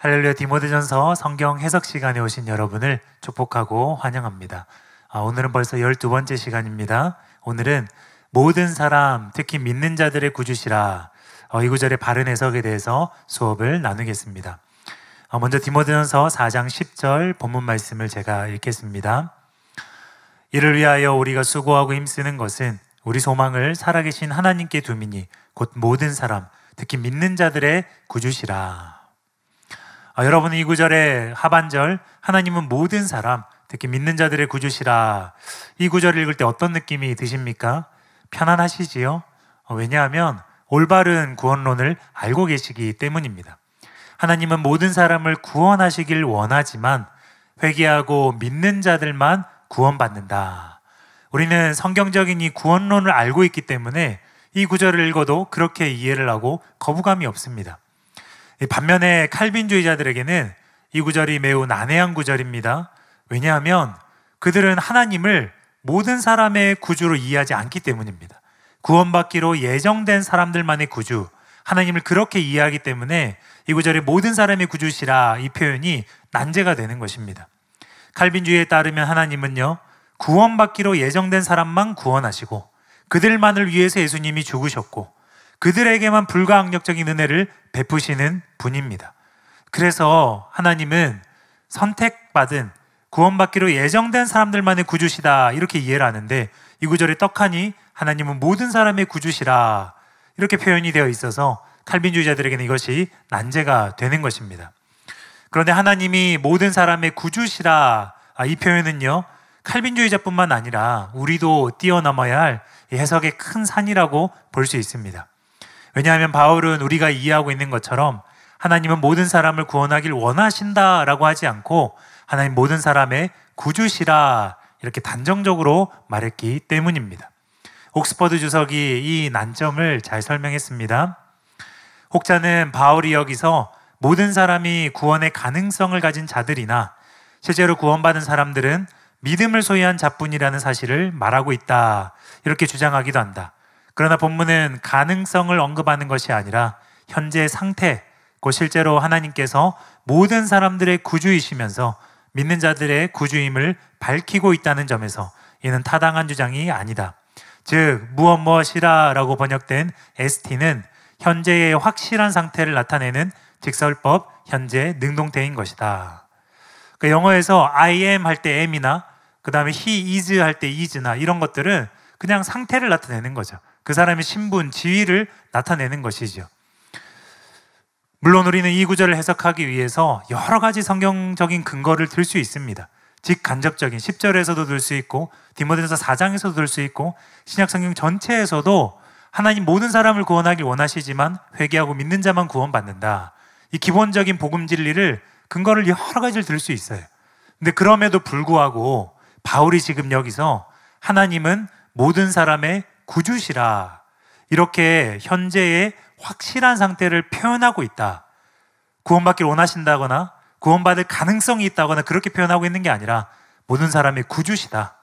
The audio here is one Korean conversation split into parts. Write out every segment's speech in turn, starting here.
할렐루야. 디모데전서 성경 해석 시간에 오신 여러분을 축복하고 환영합니다. 오늘은 벌써 12번째 시간입니다. 오늘은 모든 사람, 특히 믿는 자들의 구주시라, 이 구절의 바른 해석에 대해서 수업을 나누겠습니다. 먼저 디모데전서 4장 10절 본문 말씀을 제가 읽겠습니다. 이를 위하여 우리가 수고하고 힘쓰는 것은 우리 소망을 살아계신 하나님께 두미니 곧 모든 사람, 특히 믿는 자들의 구주시라. 여러분은 이 구절의 하반절, 하나님은 모든 사람, 특히 믿는 자들의 구주시라, 이 구절을 읽을 때 어떤 느낌이 드십니까? 편안하시지요? 왜냐하면 올바른 구원론을 알고 계시기 때문입니다. 하나님은 모든 사람을 구원하시길 원하지만 회개하고 믿는 자들만 구원받는다. 우리는 성경적인 이 구원론을 알고 있기 때문에 이 구절을 읽어도 그렇게 이해를 하고 거부감이 없습니다. 반면에 칼빈주의자들에게는 이 구절이 매우 난해한 구절입니다. 왜냐하면 그들은 하나님을 모든 사람의 구주로 이해하지 않기 때문입니다. 구원받기로 예정된 사람들만의 구주, 하나님을 그렇게 이해하기 때문에 이 구절에 모든 사람의 구주시라, 이 표현이 난제가 되는 것입니다. 칼빈주의에 따르면 하나님은요, 구원받기로 예정된 사람만 구원하시고 그들만을 위해서 예수님이 죽으셨고 그들에게만 불가항력적인 은혜를 베푸시는 분입니다. 그래서 하나님은 선택받은 구원받기로 예정된 사람들만의 구주시다, 이렇게 이해를 하는데 이 구절에 떡하니 하나님은 모든 사람의 구주시라, 이렇게 표현이 되어 있어서 칼빈주의자들에게는 이것이 난제가 되는 것입니다. 그런데 하나님이 모든 사람의 구주시라, 이 표현은요, 칼빈주의자뿐만 아니라 우리도 뛰어넘어야 할 해석의 큰 산이라고 볼 수 있습니다. 왜냐하면 바울은 우리가 이해하고 있는 것처럼 하나님은 모든 사람을 구원하길 원하신다라고 하지 않고 하나님 모든 사람의 구주시라, 이렇게 단정적으로 말했기 때문입니다. 옥스퍼드 주석이 이 난점을 잘 설명했습니다. 혹자는 바울이 여기서 모든 사람이 구원의 가능성을 가진 자들이나 실제로 구원받은 사람들은 믿음을 소유한 자뿐이라는 사실을 말하고 있다, 이렇게 주장하기도 한다. 그러나 본문은 가능성을 언급하는 것이 아니라 현재 상태, 곧 실제로 하나님께서 모든 사람들의 구주이시면서 믿는 자들의 구주임을 밝히고 있다는 점에서 이는 타당한 주장이 아니다. 즉 무엇이라 라고 번역된 ST는 현재의 확실한 상태를 나타내는 직설법 현재 능동태인 것이다. 그러니까 영어에서 I am 할 때 am이나 그 다음에 he is 할 때 is나 이런 것들은 그냥 상태를 나타내는 거죠. 그 사람의 신분, 지위를 나타내는 것이죠. 물론 우리는 이 구절을 해석하기 위해서 여러 가지 성경적인 근거를 들 수 있습니다. 직간접적인 10절에서도 들 수 있고 디모데전서 4장에서도 들 수 있고 신약 성경 전체에서도 하나님 모든 사람을 구원하길 원하시지만 회개하고 믿는 자만 구원받는다, 이 기본적인 복음 진리를 근거를 여러 가지를 들 수 있어요. 근데 그럼에도 불구하고 바울이 지금 여기서 하나님은 모든 사람의 구주시라, 이렇게 현재의 확실한 상태를 표현하고 있다. 구원받기를 원하신다거나 구원받을 가능성이 있다거나 그렇게 표현하고 있는 게 아니라 모든 사람의 구주시다,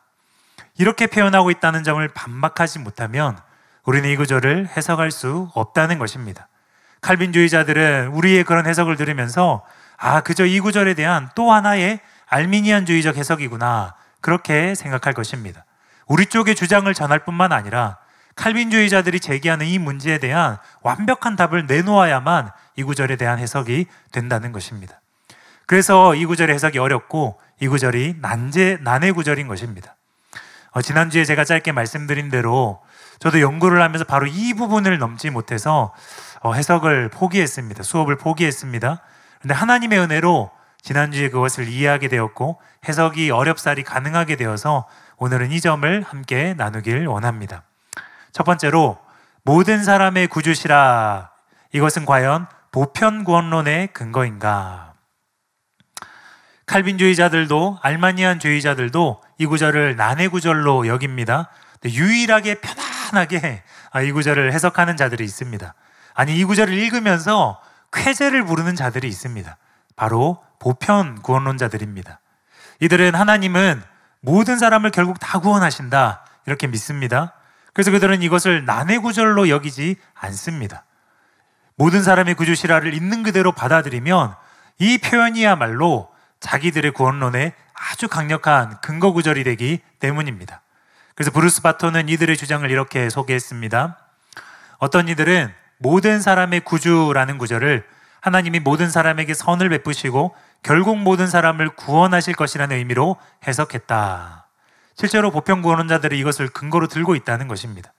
이렇게 표현하고 있다는 점을 반박하지 못하면 우리는 이 구절을 해석할 수 없다는 것입니다. 칼빈주의자들은 우리의 그런 해석을 들으면서 그저 이 구절에 대한 또 하나의 알미니안주의적 해석이구나, 그렇게 생각할 것입니다. 우리 쪽의 주장을 전할 뿐만 아니라 칼빈주의자들이 제기하는 이 문제에 대한 완벽한 답을 내놓아야만 이 구절에 대한 해석이 된다는 것입니다. 그래서 이 구절의 해석이 어렵고 이 구절이 난해 구절인 것입니다. 지난주에 제가 짧게 말씀드린 대로 저도 연구를 하면서 바로 이 부분을 넘지 못해서 해석을 포기했습니다. 수업을 포기했습니다. 그런데 하나님의 은혜로 지난주에 그것을 이해하게 되었고 해석이 어렵사리 가능하게 되어서 오늘은 이 점을 함께 나누길 원합니다. 첫 번째로 모든 사람의 구주시라, 이것은 과연 보편구원론의 근거인가? 칼빈주의자들도 알마니안주의자들도 이 구절을 난해 구절로 여깁니다. 유일하게 편안하게 이 구절을 해석하는 자들이 있습니다. 아니, 이 구절을 읽으면서 쾌재를 부르는 자들이 있습니다. 바로 보편구원론자들입니다. 이들은 하나님은 모든 사람을 결국 다 구원하신다, 이렇게 믿습니다. 그래서 그들은 이것을 난해 구절로 여기지 않습니다. 모든 사람의 구주시라를 있는 그대로 받아들이면 이 표현이야말로 자기들의 구원론에 아주 강력한 근거 구절이 되기 때문입니다. 그래서 브루스 바톤은 이들의 주장을 이렇게 소개했습니다. 어떤 이들은 모든 사람의 구주라는 구절을 하나님이 모든 사람에게 선을 베푸시고 결국 모든 사람을 구원하실 것이라는 의미로 해석했다. 실제로 보편구원론자들이 이것을 근거로 들고 있다는 것입니다.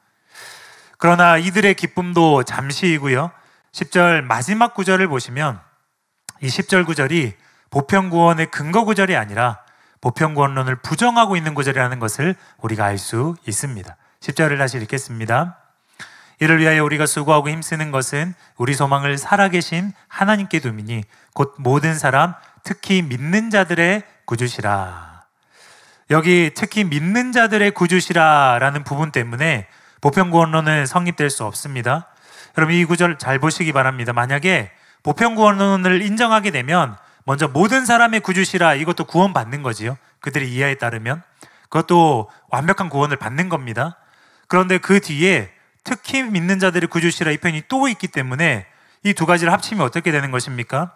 그러나 이들의 기쁨도 잠시이고요. 10절 마지막 구절을 보시면 이 10절 구절이 보편구원의 근거 구절이 아니라 보편구원론을 부정하고 있는 구절이라는 것을 우리가 알 수 있습니다. 10절을 다시 읽겠습니다. 이를 위하여 우리가 수고하고 힘쓰는 것은 우리 소망을 살아계신 하나님께 두미니 곧 모든 사람 특히 믿는 자들의 구주시라. 여기 특히 믿는 자들의 구주시라 라는 부분 때문에 보편구원론은 성립될 수 없습니다. 여러분 이 구절 잘 보시기 바랍니다. 만약에 보편구원론을 인정하게 되면 먼저 모든 사람의 구주시라, 이것도 구원받는 거지요. 그들의 이해에 따르면 그것도 완벽한 구원을 받는 겁니다. 그런데 그 뒤에 특히 믿는 자들의 구주시라 이 표현이 또 있기 때문에 이 두 가지를 합치면 어떻게 되는 것입니까?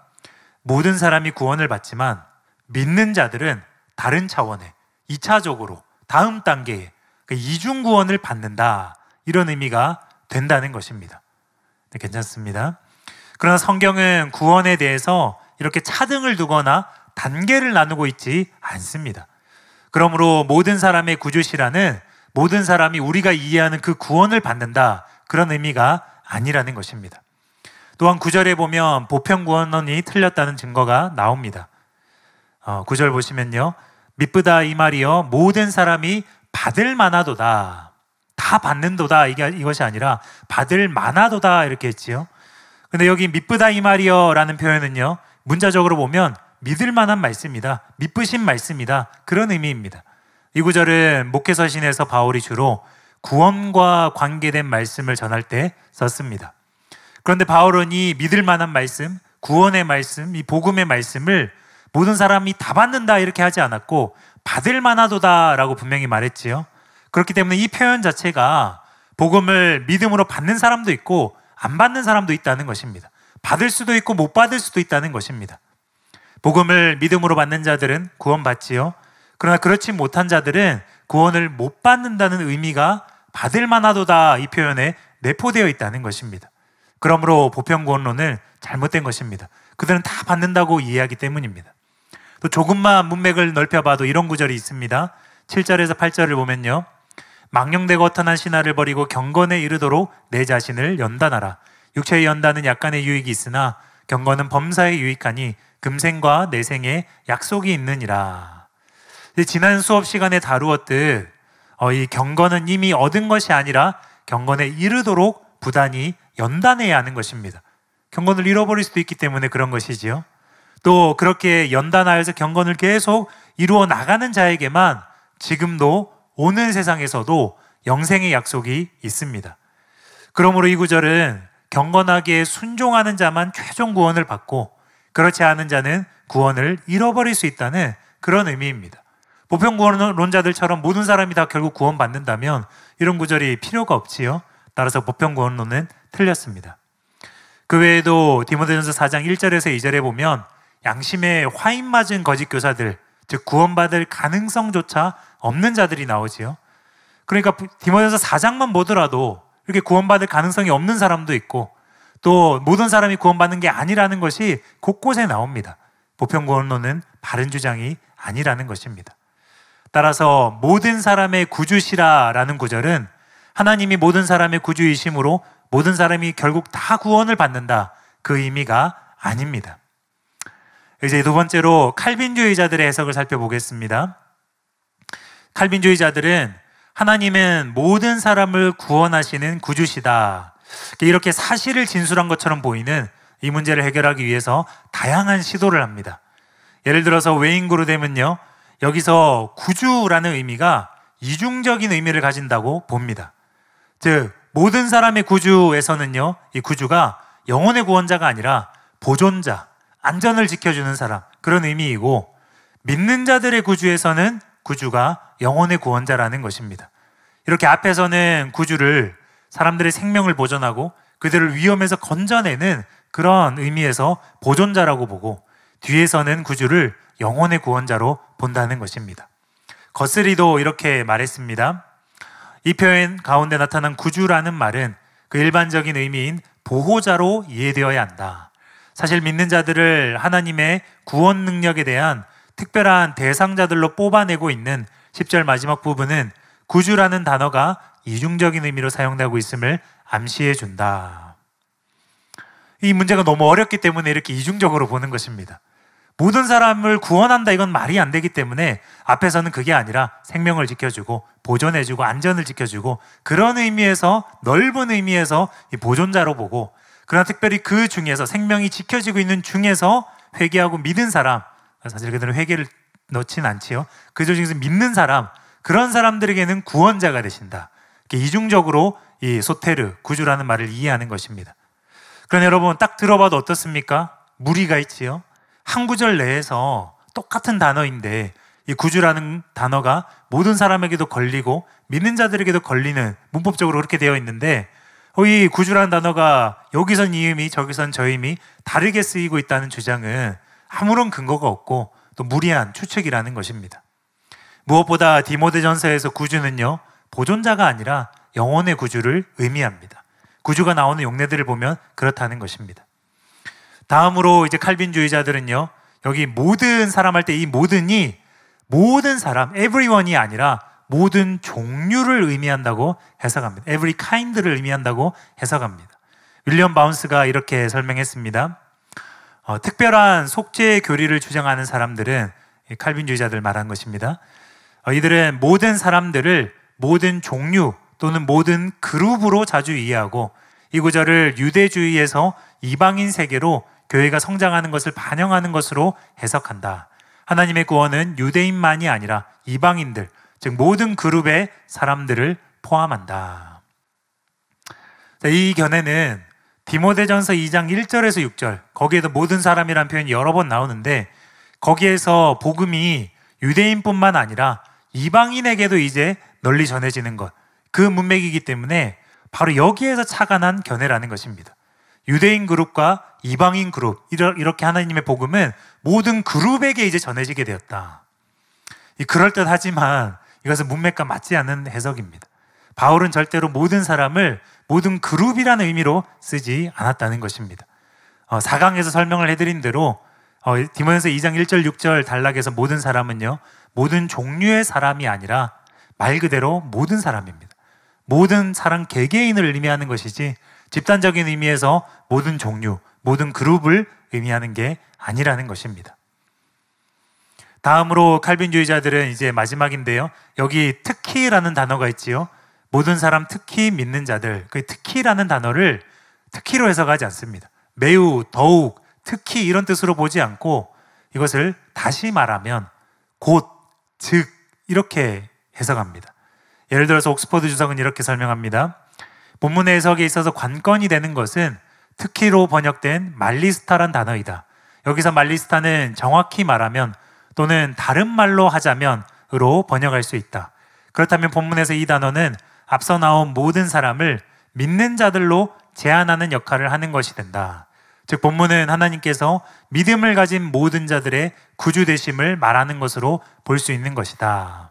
모든 사람이 구원을 받지만 믿는 자들은 다른 차원의 2차적으로 다음 단계의 그 이중 구원을 받는다, 이런 의미가 된다는 것입니다. 네, 괜찮습니다. 그러나 성경은 구원에 대해서 이렇게 차등을 두거나 단계를 나누고 있지 않습니다. 그러므로 모든 사람의 구주시라는 모든 사람이 우리가 이해하는 그 구원을 받는다, 그런 의미가 아니라는 것입니다. 또한 9절에 보면 보편구원론이 틀렸다는 증거가 나옵니다. 9절 보시면요, 미쁘다 이 말이여 모든 사람이 받을 만하도다, 다 받는도다, 이것이 아니라 받을 만하도다 이렇게 했지요. 근데 여기 미쁘다 이 말이여 라는 표현은요, 문자적으로 보면 믿을 만한 말씀이다, 미쁘신 말씀이다, 그런 의미입니다. 이 구절은 목회서신에서 바울이 주로 구원과 관계된 말씀을 전할 때 썼습니다. 그런데 바울은 이 믿을 만한 말씀, 구원의 말씀, 이 복음의 말씀을 모든 사람이 다 받는다 이렇게 하지 않았고 받을 만하도다 라고 분명히 말했지요. 그렇기 때문에 이 표현 자체가 복음을 믿음으로 받는 사람도 있고 안 받는 사람도 있다는 것입니다. 받을 수도 있고 못 받을 수도 있다는 것입니다. 복음을 믿음으로 받는 자들은 구원받지요. 그러나 그렇지 못한 자들은 구원을 못 받는다는 의미가 받을 만하도다 이 표현에 내포되어 있다는 것입니다. 그러므로 보편구원론은 잘못된 것입니다. 그들은 다 받는다고 이해하기 때문입니다. 또 조금만 문맥을 넓혀봐도 이런 구절이 있습니다. 7절에서 8절을 보면요, 망령되고 허탄한 신화를 버리고 경건에 이르도록 내 자신을 연단하라. 육체의 연단은 약간의 유익이 있으나 경건은 범사에 유익하니 금생과 내생에 약속이 있느니라. 지난 수업 시간에 다루었듯 이 경건은 이미 얻은 것이 아니라 경건에 이르도록 부단히 연단해야 하는 것입니다. 경건을 잃어버릴 수도 있기 때문에 그런 것이지요. 또 그렇게 연단하여서 경건을 계속 이루어 나가는 자에게만 지금도 오는 세상에서도 영생의 약속이 있습니다. 그러므로 이 구절은 경건하게 순종하는 자만 최종 구원을 받고 그렇지 않은 자는 구원을 잃어버릴 수 있다는 그런 의미입니다. 보편구원론자들처럼 모든 사람이 다 결국 구원받는다면 이런 구절이 필요가 없지요. 따라서 보편구원론은 틀렸습니다. 그 외에도 디모데전서 4장 1절에서 2절에 보면 양심에 화인 맞은 거짓 교사들, 즉 구원받을 가능성조차 없는 자들이 나오지요. 그러니까 디모데전서 4장만 보더라도 이렇게 구원받을 가능성이 없는 사람도 있고 또 모든 사람이 구원받는 게 아니라는 것이 곳곳에 나옵니다. 보편구원론은 바른 주장이 아니라는 것입니다. 따라서 모든 사람의 구주시라라는 구절은 하나님이 모든 사람의 구주이심으로 모든 사람이 결국 다 구원을 받는다, 그 의미가 아닙니다. 이제 두 번째로 칼빈주의자들의 해석을 살펴보겠습니다. 칼빈주의자들은 하나님은 모든 사람을 구원하시는 구주시다, 이렇게 사실을 진술한 것처럼 보이는 이 문제를 해결하기 위해서 다양한 시도를 합니다. 예를 들어서 웨인 그루뎀은요, 여기서 구주라는 의미가 이중적인 의미를 가진다고 봅니다. 즉 모든 사람의 구주에서는요, 이 구주가 영혼의 구원자가 아니라 보존자, 안전을 지켜주는 사람, 그런 의미이고, 믿는 자들의 구주에서는 구주가 영혼의 구원자라는 것입니다. 이렇게 앞에서는 구주를 사람들의 생명을 보존하고 그들을 위험에서 건져내는 그런 의미에서 보존자라고 보고, 뒤에서는 구주를 영혼의 구원자로 본다는 것입니다. 거스리도 이렇게 말했습니다. 이 표현 가운데 나타난 구주라는 말은 그 일반적인 의미인 보호자로 이해되어야 한다. 사실 믿는 자들을 하나님의 구원 능력에 대한 특별한 대상자들로 뽑아내고 있는 10절 마지막 부분은 구주라는 단어가 이중적인 의미로 사용되고 있음을 암시해 준다. 이 문제가 너무 어렵기 때문에 이렇게 이중적으로 보는 것입니다. 모든 사람을 구원한다, 이건 말이 안 되기 때문에 앞에서는 그게 아니라 생명을 지켜주고 보존해주고 안전을 지켜주고 그런 의미에서, 넓은 의미에서 이 보존자로 보고, 그러나 특별히 그 중에서 생명이 지켜지고 있는 중에서 회개하고 믿은 사람, 사실 그들은 회개를 넣진 않지요. 그 중에서 믿는 사람, 그런 사람들에게는 구원자가 되신다. 이렇게 이중적으로 이 소테르, 구주라는 말을 이해하는 것입니다. 그러나 여러분, 딱 들어봐도 어떻습니까? 무리가 있지요. 한 구절 내에서 똑같은 단어인데 이 구주라는 단어가 모든 사람에게도 걸리고 믿는 자들에게도 걸리는, 문법적으로 그렇게 되어 있는데 이 구주라는 단어가 여기선 이 의미, 저기선 저 의미 다르게 쓰이고 있다는 주장은 아무런 근거가 없고 또 무리한 추측이라는 것입니다. 무엇보다 디모데전서에서 구주는요, 보존자가 아니라 영혼의 구주를 의미합니다. 구주가 나오는 용례들을 보면 그렇다는 것입니다. 다음으로 이제 칼빈주의자들은요, 여기 모든 사람 할 때 이 모든이 모든 사람, everyone이 아니라 모든 종류를 의미한다고 해석합니다. every kind를 의미한다고 해석합니다. 윌리엄 바운스가 이렇게 설명했습니다. 특별한 속죄의 교리를 주장하는 사람들은, 칼빈주의자들 말한 것입니다. 이들은 모든 사람들을 모든 종류 또는 모든 그룹으로 자주 이해하고 이 구절을 유대주의에서 이방인 세계로 교회가 성장하는 것을 반영하는 것으로 해석한다. 하나님의 구원은 유대인만이 아니라 이방인들, 즉 모든 그룹의 사람들을 포함한다. 이 견해는 디모데전서 2장 1절에서 6절, 거기에도 모든 사람이라는 표현이 여러 번 나오는데 거기에서 복음이 유대인뿐만 아니라 이방인에게도 이제 널리 전해지는 것, 그 문맥이기 때문에 바로 여기에서 착안한 견해라는 것입니다. 유대인 그룹과 이방인 그룹, 이렇게 하나님의 복음은 모든 그룹에게 이제 전해지게 되었다. 그럴듯하지만 이것은 문맥과 맞지 않는 해석입니다. 바울은 절대로 모든 사람을 모든 그룹이라는 의미로 쓰지 않았다는 것입니다. 4강에서 설명을 해드린 대로 디모데전서 2장 1절 6절 단락에서 모든 사람은요, 모든 종류의 사람이 아니라 말 그대로 모든 사람입니다. 모든 사람 개개인을 의미하는 것이지 집단적인 의미에서 모든 종류, 모든 그룹을 의미하는 게 아니라는 것입니다. 다음으로 칼빈주의자들은 이제 마지막인데요, 여기 특히라는 단어가 있지요. 모든 사람, 특히 믿는 자들, 그 특히라는 단어를 특히로 해석하지 않습니다. 매우, 더욱, 특히 이런 뜻으로 보지 않고 이것을 다시 말하면 곧, 즉 이렇게 해석합니다. 예를 들어서 옥스퍼드 주석은 이렇게 설명합니다. 본문의 해석에 있어서 관건이 되는 것은 특히로 번역된 말리스타란 단어이다. 여기서 말리스타는 정확히 말하면 또는 다른 말로 하자면으로 번역할 수 있다. 그렇다면 본문에서 이 단어는 앞서 나온 모든 사람을 믿는 자들로 제한하는 역할을 하는 것이 된다. 즉 본문은 하나님께서 믿음을 가진 모든 자들의 구주 되심을 말하는 것으로 볼 수 있는 것이다.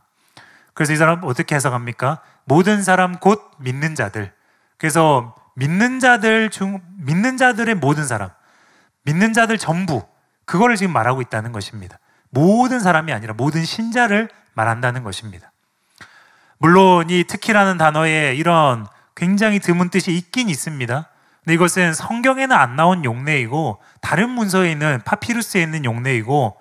그래서 이 사람 어떻게 해석합니까? 모든 사람 곧 믿는 자들. 그래서 믿는 자들의 모든 사람, 믿는 자들 전부, 그거를 지금 말하고 있다는 것입니다. 모든 사람이 아니라 모든 신자를 말한다는 것입니다. 물론 이 특히라는 단어에 이런 굉장히 드문 뜻이 있긴 있습니다. 근데 이것은 성경에는 안 나온 용례이고 다른 문서에 있는 파피루스에 있는 용례이고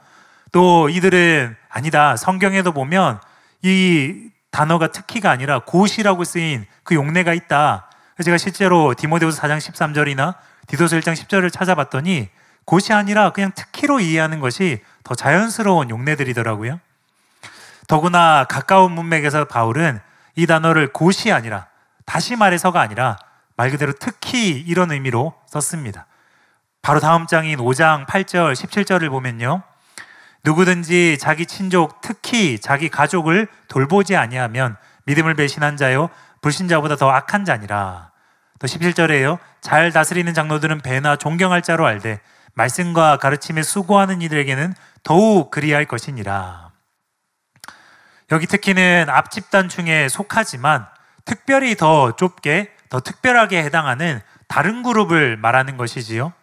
또 이들은 아니다, 성경에도 보면 이 단어가 특히가 아니라 곧이라고 쓰인 그 용례가 있다. 제가 실제로 디모데후서 4장 13절이나 디도서 1장 10절을 찾아봤더니 곧이 아니라 그냥 특히로 이해하는 것이 더 자연스러운 용례들이더라고요. 더구나 가까운 문맥에서 바울은 이 단어를 곧이 아니라, 다시 말해서가 아니라 말 그대로 특히 이런 의미로 썼습니다. 바로 다음 장인 5장 8절 17절을 보면요, 누구든지 자기 친족, 특히 자기 가족을 돌보지 아니하면 믿음을 배신한 자요 불신자보다 더 악한 자니라. 또 17절에요, 잘 다스리는 장로들은 배나 존경할 자로 알되 말씀과 가르침에 수고하는 이들에게는 더욱 그리할 것이니라. 여기 특히는 앞집단충에 속하지만 특별히 더 좁게, 더 특별하게 해당하는 다른 그룹을 말하는 것이지요.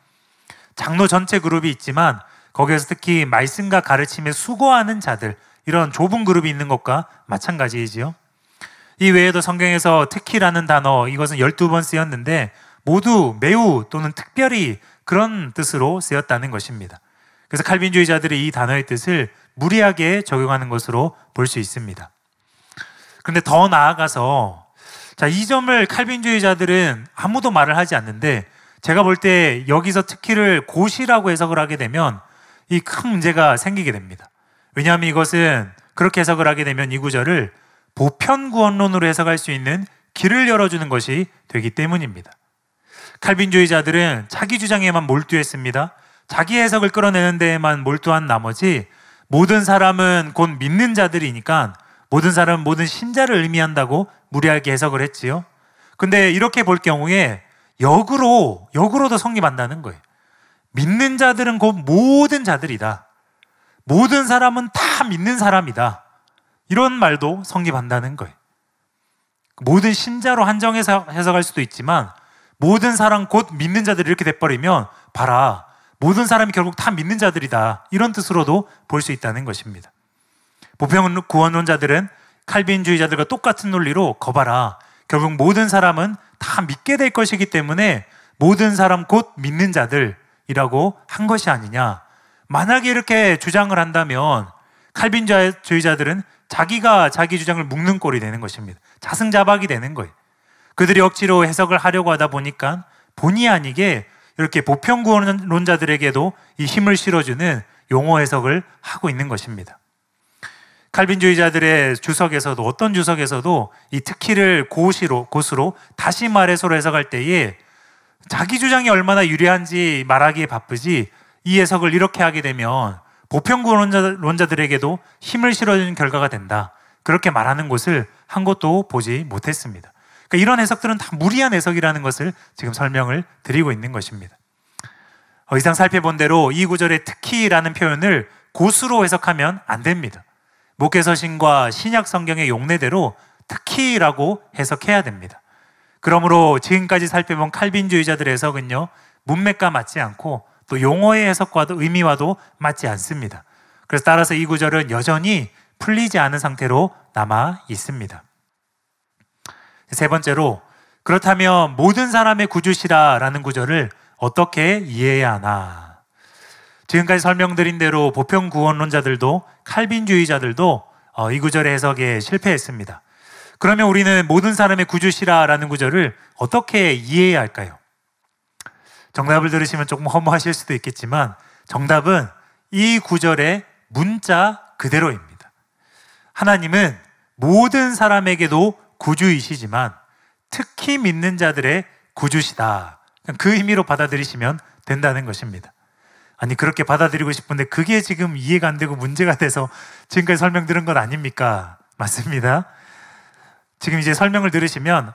장로 전체 그룹이 있지만 거기에서 특히 말씀과 가르침에 수고하는 자들, 이런 좁은 그룹이 있는 것과 마찬가지이지요. 이 외에도 성경에서 특히라는 단어, 이것은 12번 쓰였는데 모두 매우 또는 특별히 그런 뜻으로 쓰였다는 것입니다. 그래서 칼빈주의자들이 이 단어의 뜻을 무리하게 적용하는 것으로 볼 수 있습니다. 그런데 더 나아가서 이 점을 칼빈주의자들은 아무도 말을 하지 않는데, 제가 볼 때 여기서 특히를 고시라고 해석을 하게 되면 이 큰 문제가 생기게 됩니다. 왜냐하면 이것은 그렇게 해석을 하게 되면 이 구절을 보편구원론으로 해석할 수 있는 길을 열어주는 것이 되기 때문입니다. 칼빈주의자들은 자기 주장에만 몰두했습니다. 자기 해석을 끌어내는 데에만 몰두한 나머지 모든 사람은 곧 믿는 자들이니까 모든 사람은 모든 신자를 의미한다고 무리하게 해석을 했지요. 근데 이렇게 볼 경우에 역으로도 성립한다는 거예요. 믿는 자들은 곧 모든 자들이다. 모든 사람은 다 믿는 사람이다. 이런 말도 성립한다는 거예요. 모든 신자로 한정해서 해석할 수도 있지만 모든 사람 곧 믿는 자들이 이렇게 돼버리면 봐라, 모든 사람이 결국 다 믿는 자들이다. 이런 뜻으로도 볼 수 있다는 것입니다. 보편구원론자들은 칼빈주의자들과 똑같은 논리로 거봐라, 결국 모든 사람은 다 믿게 될 것이기 때문에 모든 사람 곧 믿는 자들이라고 한 것이 아니냐. 만약에 이렇게 주장을 한다면 칼빈주의자들은 자기가 자기 주장을 묶는 꼴이 되는 것입니다. 자승자박이 되는 거예요. 그들이 억지로 해석을 하려고 하다 보니까 본의 아니게 이렇게 보편구원론자들에게도 이 힘을 실어주는 용어 해석을 하고 있는 것입니다. 칼빈주의자들의 주석에서도, 어떤 주석에서도 이 특히를 고수로 다시 말해서로 해석할 때에 자기 주장이 얼마나 유리한지 말하기에 바쁘지, 이 해석을 이렇게 하게 되면 보편구원론자들에게도 힘을 실어주는 결과가 된다, 그렇게 말하는 곳을 한 곳도 보지 못했습니다. 그러니까 이런 해석들은 다 무리한 해석이라는 것을 지금 설명을 드리고 있는 것입니다. 이상 살펴본 대로 이 구절의 특히라는 표현을 고수로 해석하면 안 됩니다. 목회서신과 신약 성경의 용례대로 특히라고 해석해야 됩니다. 그러므로 지금까지 살펴본 칼빈주의자들의 해석은요, 문맥과 맞지 않고 또 용어의 해석과도 의미와도 맞지 않습니다. 그래서 따라서 이 구절은 여전히 풀리지 않은 상태로 남아 있습니다. 세 번째로, 그렇다면 모든 사람의 구주시라 라는 구절을 어떻게 이해해야 하나? 지금까지 설명드린 대로 보편구원론자들도 칼빈주의자들도 이 구절의 해석에 실패했습니다. 그러면 우리는 모든 사람의 구주시라 라는 구절을 어떻게 이해해야 할까요? 정답을 들으시면 조금 허무하실 수도 있겠지만 정답은 이 구절의 문자 그대로입니다. 하나님은 모든 사람에게도 구주이시지만 특히 믿는 자들의 구주시다, 그 의미로 받아들이시면 된다는 것입니다. 아니, 그렇게 받아들이고 싶은데 그게 지금 이해가 안 되고 문제가 돼서 지금까지 설명드린 것 아닙니까? 맞습니다. 지금 이제 설명을 들으시면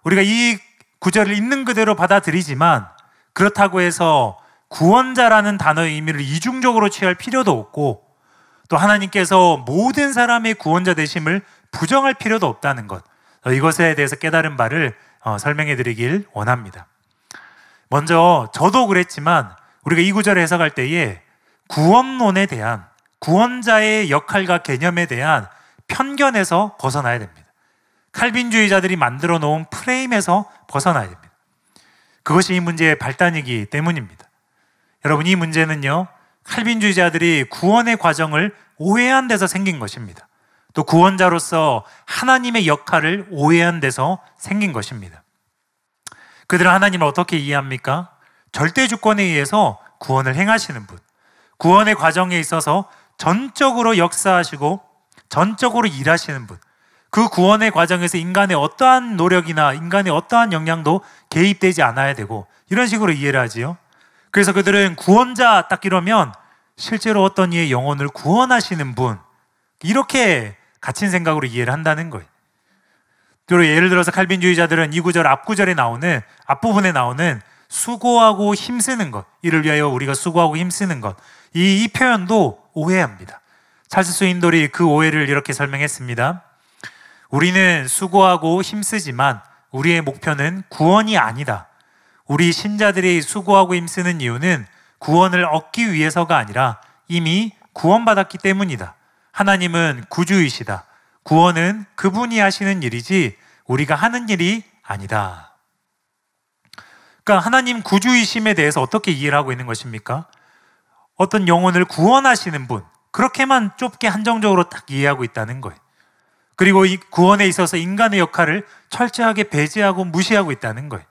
우리가 이 구절을 있는 그대로 받아들이지만 그렇다고 해서 구원자라는 단어의 의미를 이중적으로 취할 필요도 없고, 또 하나님께서 모든 사람의 구원자 되심을 부정할 필요도 없다는 것, 이것에 대해서 깨달은 바를 설명해 드리길 원합니다. 먼저 저도 그랬지만 우리가 이 구절을 해석할 때에 구원론에 대한, 구원자의 역할과 개념에 대한 편견에서 벗어나야 됩니다. 칼빈주의자들이 만들어 놓은 프레임에서 벗어나야 됩니다. 그것이 이 문제의 발단이기 때문입니다. 여러분, 이 문제는요, 칼빈주의자들이 구원의 과정을 오해한 데서 생긴 것입니다. 또 구원자로서 하나님의 역할을 오해한 데서 생긴 것입니다. 그들은 하나님을 어떻게 이해합니까? 절대 주권에 의해서 구원을 행하시는 분, 구원의 과정에 있어서 전적으로 역사하시고 전적으로 일하시는 분, 그 구원의 과정에서 인간의 어떠한 노력이나 인간의 어떠한 영향도 개입되지 않아야 되고, 이런 식으로 이해를 하지요. 그래서 그들은 구원자 딱 이러면 실제로 어떤 이의 영혼을 구원하시는 분, 이렇게 갇힌 생각으로 이해를 한다는 거예요. 또 예를 들어서 칼빈주의자들은 이 구절 앞부분에 나오는 수고하고 힘쓰는 것, 이를 위하여 우리가 수고하고 힘쓰는 것, 이 표현도 오해합니다. 찰스 스윈돌이 그 오해를 이렇게 설명했습니다. 우리는 수고하고 힘쓰지만 우리의 목표는 구원이 아니다. 우리 신자들이 수고하고 힘쓰는 이유는 구원을 얻기 위해서가 아니라 이미 구원받았기 때문이다. 하나님은 구주이시다. 구원은 그분이 하시는 일이지 우리가 하는 일이 아니다. 그러니까 하나님 구주이심에 대해서 어떻게 이해를 하고 있는 것입니까? 어떤 영혼을 구원하시는 분, 그렇게만 좁게 한정적으로 딱 이해하고 있다는 거예요. 그리고 이 구원에 있어서 인간의 역할을 철저하게 배제하고 무시하고 있다는 거예요.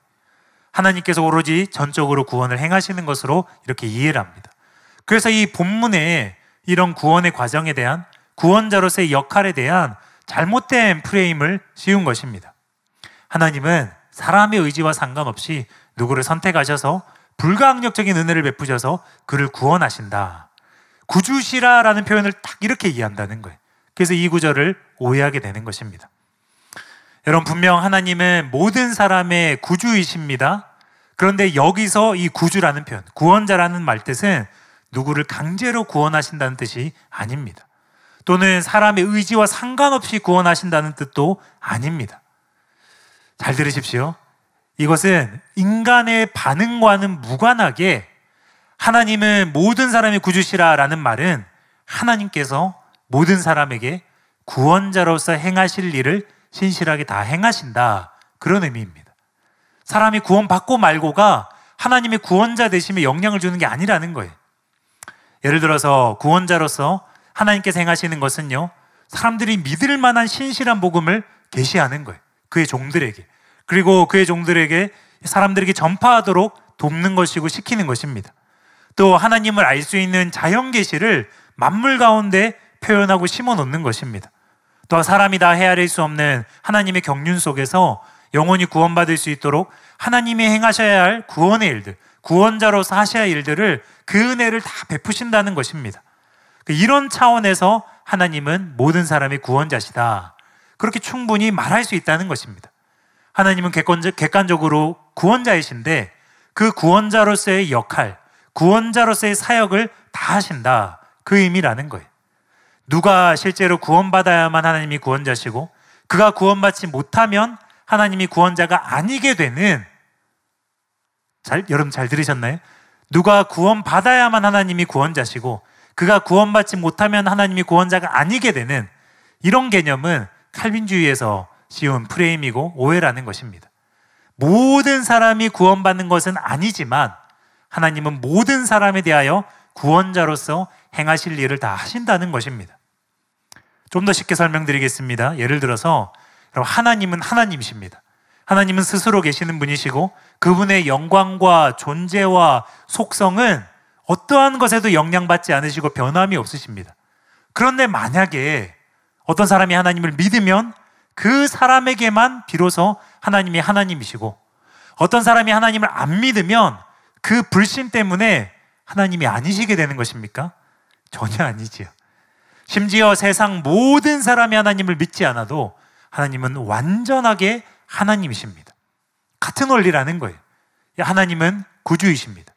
하나님께서 오로지 전적으로 구원을 행하시는 것으로 이렇게 이해를 합니다. 그래서 이 본문에 이런 구원의 과정에 대한, 구원자로서의 역할에 대한 잘못된 프레임을 씌운 것입니다. 하나님은 사람의 의지와 상관없이 누구를 선택하셔서 불가항력적인 은혜를 베푸셔서 그를 구원하신다. 구주시라라는 표현을 딱 이렇게 이해한다는 거예요. 그래서 이 구절을 오해하게 되는 것입니다. 여러분, 분명 하나님은 모든 사람의 구주이십니다. 그런데 여기서 이 구주라는 표현, 구원자라는 말뜻은 누구를 강제로 구원하신다는 뜻이 아닙니다. 또는 사람의 의지와 상관없이 구원하신다는 뜻도 아닙니다. 잘 들으십시오. 이것은 인간의 반응과는 무관하게 하나님은 모든 사람의 구주시라라는 말은 하나님께서 모든 사람에게 구원자로서 행하실 일을 신실하게 다 행하신다, 그런 의미입니다. 사람이 구원받고 말고가 하나님의 구원자 되심에 영향을 주는 게 아니라는 거예요. 예를 들어서 구원자로서 하나님께서 행하시는 것은요, 사람들이 믿을 만한 신실한 복음을 계시하는 거예요. 그의 종들에게. 그리고 그의 종들에게, 사람들에게 전파하도록 돕는 것이고 시키는 것입니다. 또 하나님을 알 수 있는 자연 계시를 만물 가운데 표현하고 심어 놓는 것입니다. 또 사람이 다 헤아릴 수 없는 하나님의 경륜 속에서 영혼이 구원받을 수 있도록 하나님이 행하셔야 할 구원의 일들, 구원자로서 하셔야 할 일들을, 그 은혜를 다 베푸신다는 것입니다. 이런 차원에서 하나님은 모든 사람의 구원자시다, 그렇게 충분히 말할 수 있다는 것입니다. 하나님은 객관적으로 구원자이신데 그 구원자로서의 역할, 구원자로서의 사역을 다 하신다, 그 의미라는 거예요. 누가 실제로 구원받아야만 하나님이 구원자시고 그가 구원받지 못하면 하나님이 구원자가 아니게 되는, 여러분 잘 들으셨나요? 누가 구원받아야만 하나님이 구원자시고 그가 구원받지 못하면 하나님이 구원자가 아니게 되는, 이런 개념은 칼빈주의에서 씌운 프레임이고 오해라는 것입니다. 모든 사람이 구원받는 것은 아니지만 하나님은 모든 사람에 대하여 구원자로서 행하실 일을 다 하신다는 것입니다. 좀 더 쉽게 설명드리겠습니다. 예를 들어서 하나님은 하나님이십니다. 하나님은 스스로 계시는 분이시고 그분의 영광과 존재와 속성은 어떠한 것에도 영향받지 않으시고 변함이 없으십니다. 그런데 만약에 어떤 사람이 하나님을 믿으면 그 사람에게만 비로소 하나님이 하나님이시고, 어떤 사람이 하나님을 안 믿으면 그 불신 때문에 하나님이 아니시게 되는 것입니까? 전혀 아니지요. 심지어 세상 모든 사람이 하나님을 믿지 않아도 하나님은 완전하게 하나님이십니다. 같은 원리라는 거예요. 하나님은 구주이십니다.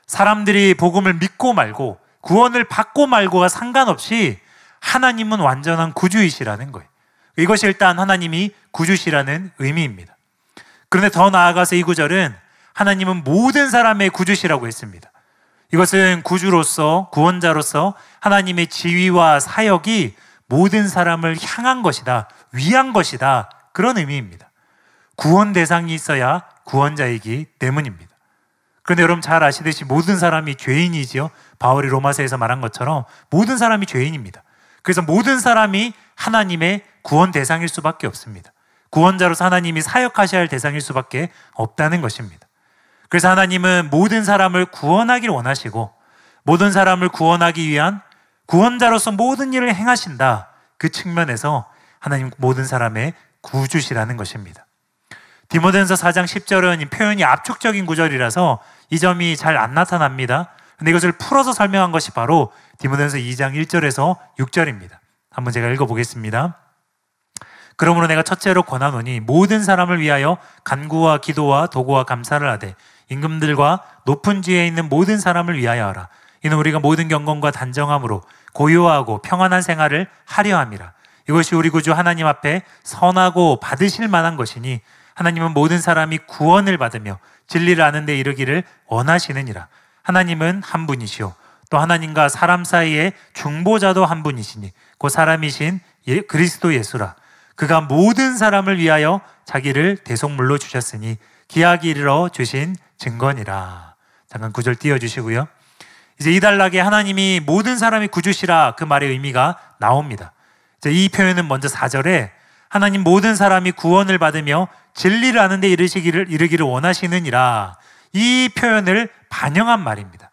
사람들이 복음을 믿고 말고 구원을 받고 말고가 상관없이 하나님은 완전한 구주이시라는 거예요. 이것이 일단 하나님이 구주시라는 의미입니다. 그런데 더 나아가서 이 구절은 하나님은 모든 사람의 구주시라고 했습니다. 이것은 구주로서, 구원자로서 하나님의 지위와 사역이 모든 사람을 향한 것이다, 위한 것이다, 그런 의미입니다. 구원 대상이 있어야 구원자이기 때문입니다. 그런데 여러분 잘 아시듯이 모든 사람이 죄인이지요. 바울이 로마서에서 말한 것처럼 모든 사람이 죄인입니다. 그래서 모든 사람이 하나님의 구원 대상일 수밖에 없습니다. 구원자로서 하나님이 사역하셔야 할 대상일 수밖에 없다는 것입니다. 그래서 하나님은 모든 사람을 구원하기를 원하시고 모든 사람을 구원하기 위한 구원자로서 모든 일을 행하신다, 그 측면에서 하나님 모든 사람의 구주시라는 것입니다. 디모데전서 4장 10절은 이 표현이 압축적인 구절이라서 이 점이 잘 안 나타납니다. 근데 이것을 풀어서 설명한 것이 바로 디모데전서 2장 1절에서 6절입니다. 한번 제가 읽어보겠습니다. 그러므로 내가 첫째로 권하노니 모든 사람을 위하여 간구와 기도와 도구와 감사를 하되 임금들과 높은 지에 있는 모든 사람을 위하여 하라. 이는 우리가 모든 경건과 단정함으로 고요하고 평안한 생활을 하려 함이라. 이것이 우리 구주 하나님 앞에 선하고 받으실 만한 것이니 하나님은 모든 사람이 구원을 받으며 진리를 아는 데 이르기를 원하시느니라. 하나님은 한 분이시오. 또 하나님과 사람 사이의 중보자도 한 분이시니 곧 사람이신 그리스도 예수라. 그가 모든 사람을 위하여 자기를 대속물로 주셨으니 기약이 이르러 주신 증거니라. 잠깐 9절 띄워주시고요. 이제 이단락에 하나님이 모든 사람이 구주시라 그 말의 의미가 나옵니다. 이 표현은 먼저 4절에 하나님 모든 사람이 구원을 받으며 진리를 아는 데 이르기를 원하시느니라, 이 표현을 반영한 말입니다.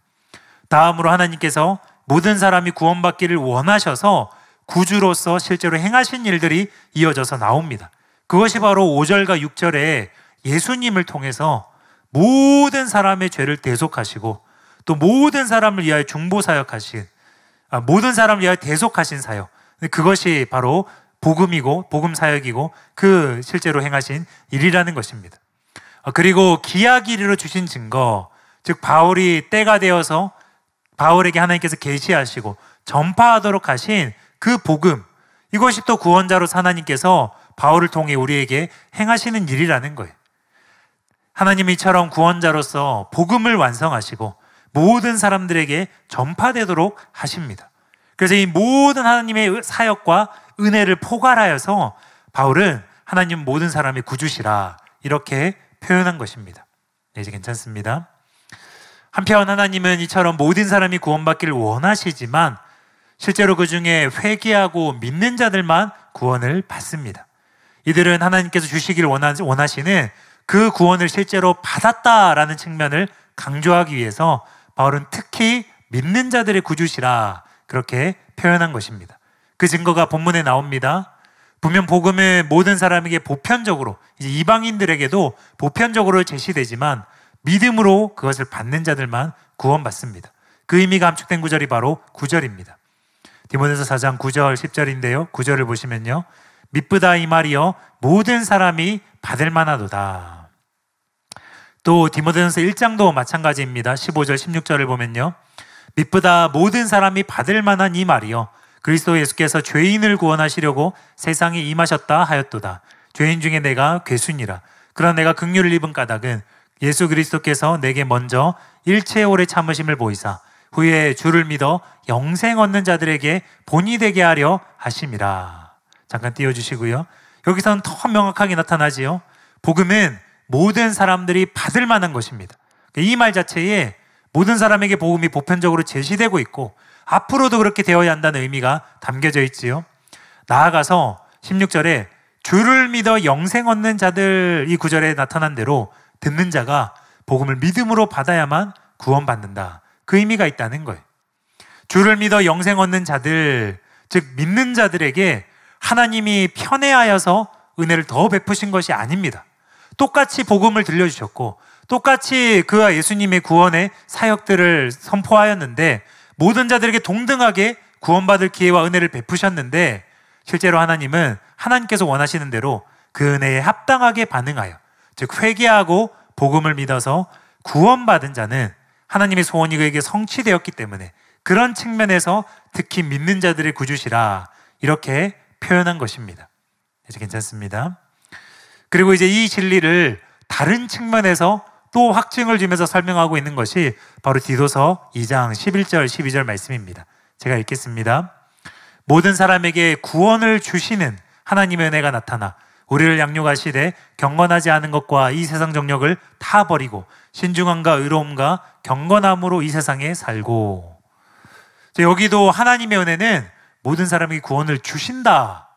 다음으로 하나님께서 모든 사람이 구원받기를 원하셔서 구주로서 실제로 행하신 일들이 이어져서 나옵니다. 그것이 바로 5절과 6절에 예수님을 통해서 모든 사람의 죄를 대속하시고 또 모든 사람을 위하여 중보사역하신, 모든 사람을 위하여 대속하신 사역, 그것이 바로 복음이고 복음사역이고 그 실제로 행하신 일이라는 것입니다. 그리고 기약이 이르러 주신 증거, 즉 바울이 때가 되어서 바울에게 하나님께서 계시하시고 전파하도록 하신 그 복음, 이것이 또 구원자로서 하나님께서 바울을 통해 우리에게 행하시는 일이라는 거예요. 하나님이 이처럼 구원자로서 복음을 완성하시고 모든 사람들에게 전파되도록 하십니다. 그래서 이 모든 하나님의 사역과 은혜를 포괄하여서 바울은 하나님 모든 사람의 구주시라 이렇게 표현한 것입니다. 네, 이제 괜찮습니다. 한편 하나님은 이처럼 모든 사람이 구원받기를 원하시지만 실제로 그 중에 회개하고 믿는 자들만 구원을 받습니다. 이들은 하나님께서 주시기를 원하시는 그 구원을 실제로 받았다라는 측면을 강조하기 위해서 바울은 특히 믿는 자들의 구주시라 그렇게 표현한 것입니다. 그 증거가 본문에 나옵니다. 분명 복음은 모든 사람에게 보편적으로, 이제 이방인들에게도 보편적으로 제시되지만 믿음으로 그것을 받는 자들만 구원받습니다. 그 의미가 함축된 구절이 바로 9절입니다. 디모데서 4장 9절 10절인데요. 9절을 보시면요, 미쁘다 이 말이여 모든 사람이 받을 만하도다. 또 디모데전서 1장도 마찬가지입니다. 15절 16절을 보면요, 미쁘다 모든 사람이 받을 만한 이 말이여 그리스도 예수께서 죄인을 구원하시려고 세상에 임하셨다 하였도다. 죄인 중에 내가 괴순이라. 그러나 내가 긍휼을 입은 까닭은 예수 그리스도께서 내게 먼저 일체의 오래 참으심을 보이사 후에 주를 믿어 영생 얻는 자들에게 본이 되게 하려 하심이라. 잠깐 띄워주시고요. 여기서는 더 명확하게 나타나지요. 복음은 모든 사람들이 받을 만한 것입니다. 이 말 자체에 모든 사람에게 복음이 보편적으로 제시되고 있고 앞으로도 그렇게 되어야 한다는 의미가 담겨져 있지요. 나아가서 16절에 주를 믿어 영생 얻는 자들, 이 구절에 나타난 대로 듣는 자가 복음을 믿음으로 받아야만 구원받는다, 그 의미가 있다는 거예요. 주를 믿어 영생 얻는 자들, 즉 믿는 자들에게 하나님이 편애하여서 은혜를 더 베푸신 것이 아닙니다. 똑같이 복음을 들려주셨고 똑같이 그와 예수님의 구원의 사역들을 선포하였는데 모든 자들에게 동등하게 구원받을 기회와 은혜를 베푸셨는데 실제로 하나님은 하나님께서 원하시는 대로 그 은혜에 합당하게 반응하여, 즉 회개하고 복음을 믿어서 구원받은 자는 하나님의 소원이 그에게 성취되었기 때문에 그런 측면에서 특히 믿는 자들의 구주시라 이렇게 표현한 것입니다. 이제 괜찮습니다. 그리고 이제 이 진리를 다른 측면에서 또 확증을 주면서 설명하고 있는 것이 바로 디도서 2장 11절 12절 말씀입니다. 제가 읽겠습니다. 모든 사람에게 구원을 주시는 하나님의 은혜가 나타나 우리를 양육하시되 경건하지 않은 것과 이 세상 정욕을 다 버리고 신중함과 의로움과 경건함으로 이 세상에 살고. 여기도 하나님의 은혜는 모든 사람에게 구원을 주신다,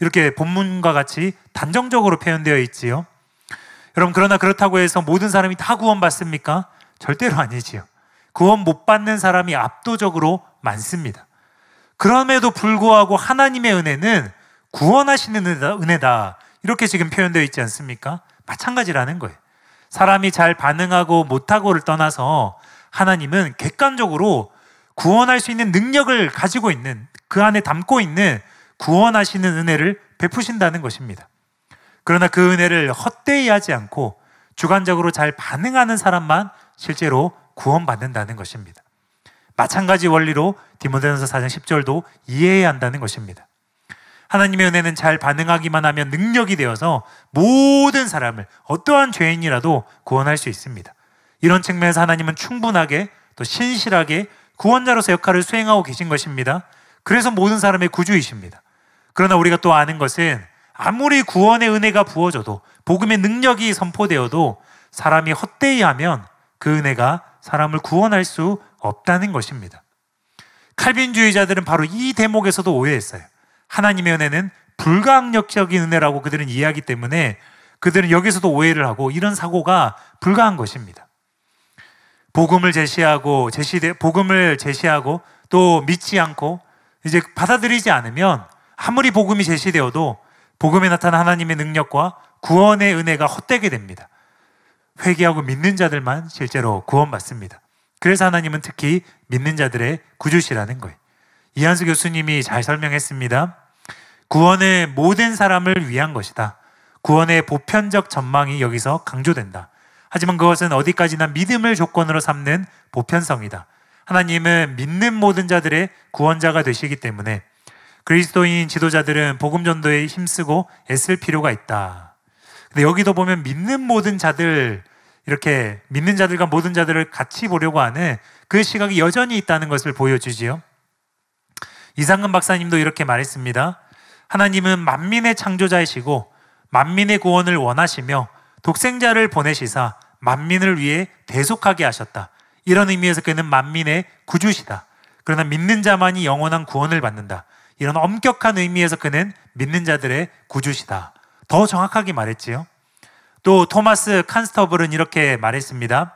이렇게 본문과 같이 단정적으로 표현되어 있지요. 여러분, 그러나 그렇다고 해서 모든 사람이 다 구원받습니까? 절대로 아니지요. 구원 못 받는 사람이 압도적으로 많습니다. 그럼에도 불구하고 하나님의 은혜는 구원하시는 은혜다, 이렇게 지금 표현되어 있지 않습니까? 마찬가지라는 거예요. 사람이 잘 반응하고 못하고를 떠나서 하나님은 객관적으로 구원할 수 있는 능력을 가지고 있는, 그 안에 담고 있는 구원하시는 은혜를 베푸신다는 것입니다. 그러나 그 은혜를 헛되이 하지 않고 주관적으로 잘 반응하는 사람만 실제로 구원받는다는 것입니다. 마찬가지 원리로 디모데전서 4장 10절도 이해해야 한다는 것입니다. 하나님의 은혜는 잘 반응하기만 하면 능력이 되어서 모든 사람을 어떠한 죄인이라도 구원할 수 있습니다. 이런 측면에서 하나님은 충분하게 또 신실하게 구원자로서 역할을 수행하고 계신 것입니다. 그래서 모든 사람의 구주이십니다. 그러나 우리가 또 아는 것은 아무리 구원의 은혜가 부어져도 복음의 능력이 선포되어도 사람이 헛되이 하면 그 은혜가 사람을 구원할 수 없다는 것입니다. 칼빈주의자들은 바로 이 대목에서도 오해했어요. 하나님의 은혜는 불가항력적인 은혜라고 그들은 이해하기 때문에 그들은 여기서도 오해를 하고 이런 사고가 불가한 것입니다. 복음을 제시하고 또 믿지 않고 이제 받아들이지 않으면 아무리 복음이 제시되어도 복음에 나타난 하나님의 능력과 구원의 은혜가 헛되게 됩니다. 회개하고 믿는 자들만 실제로 구원받습니다. 그래서 하나님은 특히 믿는 자들의 구주시라는 거예요. 이한수 교수님이 잘 설명했습니다. 구원은 모든 사람을 위한 것이다. 구원의 보편적 전망이 여기서 강조된다. 하지만 그것은 어디까지나 믿음을 조건으로 삼는 보편성이다. 하나님은 믿는 모든 자들의 구원자가 되시기 때문에 그리스도인 지도자들은 복음 전도에 힘쓰고 애쓸 필요가 있다. 근데 여기도 보면 믿는 모든 자들, 이렇게 믿는 자들과 모든 자들을 같이 보려고 하는 그 시각이 여전히 있다는 것을 보여주지요. 이상근 박사님도 이렇게 말했습니다. 하나님은 만민의 창조자이시고 만민의 구원을 원하시며 독생자를 보내시사 만민을 위해 대속하게 하셨다. 이런 의미에서 그는 만민의 구주시다. 그러나 믿는 자만이 영원한 구원을 받는다. 이런 엄격한 의미에서 그는 믿는 자들의 구주시다. 더 정확하게 말했지요. 또 토마스 칸스터블은 이렇게 말했습니다.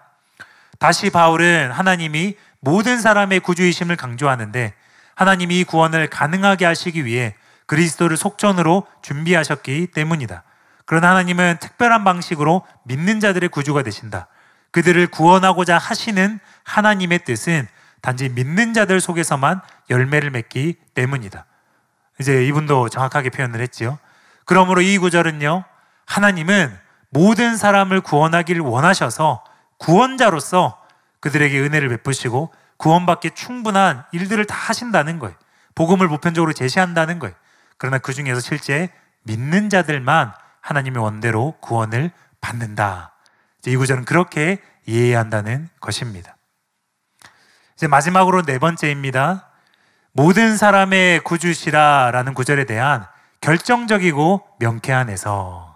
다시 바울은 하나님이 모든 사람의 구주이심을 강조하는데 하나님이 이 구원을 가능하게 하시기 위해 그리스도를 속전으로 준비하셨기 때문이다. 그러나 하나님은 특별한 방식으로 믿는 자들의 구주가 되신다. 그들을 구원하고자 하시는 하나님의 뜻은 단지 믿는 자들 속에서만 열매를 맺기 때문이다. 이제 이분도 정확하게 표현을 했지요. 그러므로 이 구절은요, 하나님은 모든 사람을 구원하기를 원하셔서 구원자로서 그들에게 은혜를 베푸시고 구원받기에 충분한 일들을 다 하신다는 거예요. 복음을 보편적으로 제시한다는 거예요. 그러나 그 중에서 실제 믿는 자들만 하나님의 원대로 구원을 받는다. 이제 이 구절은 그렇게 이해해야 한다는 것입니다. 이제 마지막으로 네 번째입니다. 모든 사람의 구주시라라는 구절에 대한 결정적이고 명쾌한 해석.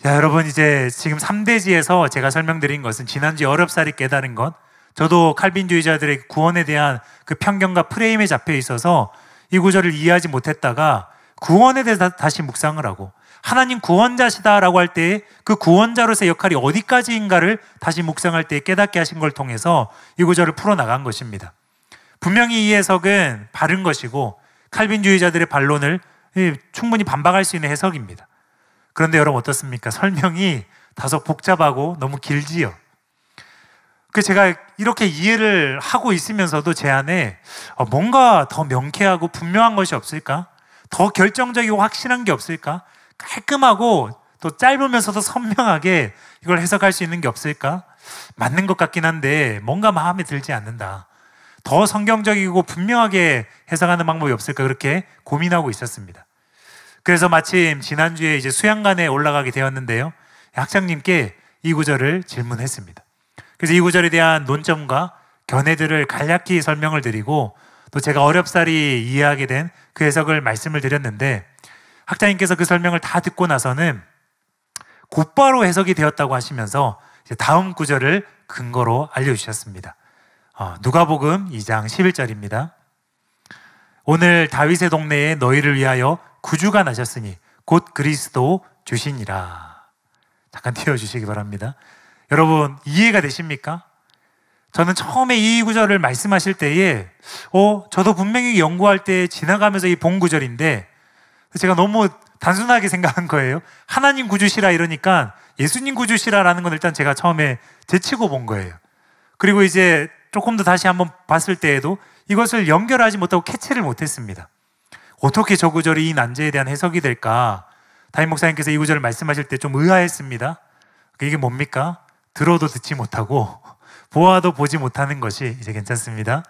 자, 여러분, 이제 지금 3대지에서 제가 설명드린 것은 지난주에 어렵사리 깨달은 것, 저도 칼빈주의자들의 구원에 대한 그 편견과 프레임에 잡혀 있어서 이 구절을 이해하지 못했다가 구원에 대해서 다시 묵상을 하고 하나님 구원자시다라고 할 때 그 구원자로서의 역할이 어디까지인가를 다시 묵상할 때 깨닫게 하신 걸 통해서 이 구절을 풀어나간 것입니다. 분명히 이 해석은 바른 것이고 칼빈주의자들의 반론을 충분히 반박할 수 있는 해석입니다. 그런데 여러분 어떻습니까? 설명이 다소 복잡하고 너무 길지요. 제가 이렇게 이해를 하고 있으면서도 제 안에 뭔가 더 명쾌하고 분명한 것이 없을까? 더 결정적이고 확실한 게 없을까? 깔끔하고 또 짧으면서도 선명하게 이걸 해석할 수 있는 게 없을까? 맞는 것 같긴 한데 뭔가 마음에 들지 않는다. 더 성경적이고 분명하게 해석하는 방법이 없을까? 그렇게 고민하고 있었습니다. 그래서 마침 지난주에 이제 수양관에 올라가게 되었는데요. 학장님께 이 구절을 질문했습니다. 그래서 이 구절에 대한 논점과 견해들을 간략히 설명을 드리고 또 제가 어렵사리 이해하게 된 그 해석을 말씀을 드렸는데 학자님께서 그 설명을 다 듣고 나서는 곧바로 해석이 되었다고 하시면서 이제 다음 구절을 근거로 알려주셨습니다. 누가복음 2장 11절입니다. 오늘 다윗의 동네에 너희를 위하여 구주가 나셨으니 곧 그리스도 주시니라. 잠깐 띄워주시기 바랍니다. 여러분 이해가 되십니까? 저는 처음에 이 구절을 말씀하실 때에 저도 분명히 연구할 때 지나가면서 이 본 구절인데 제가 너무 단순하게 생각한 거예요. 하나님 구주시라 이러니까 예수님 구주시라라는 건 일단 제가 처음에 제치고 본 거예요. 그리고 이제 조금 더 다시 한번 봤을 때에도 이것을 연결하지 못하고 캐치를 못했습니다. 어떻게 저 구절이 이 난제에 대한 해석이 될까? 담임 목사님께서 이 구절을 말씀하실 때 좀 의아했습니다. 이게 뭡니까? 들어도 듣지 못하고 보아도 보지 못하는 것이 이제 괜찮습니다.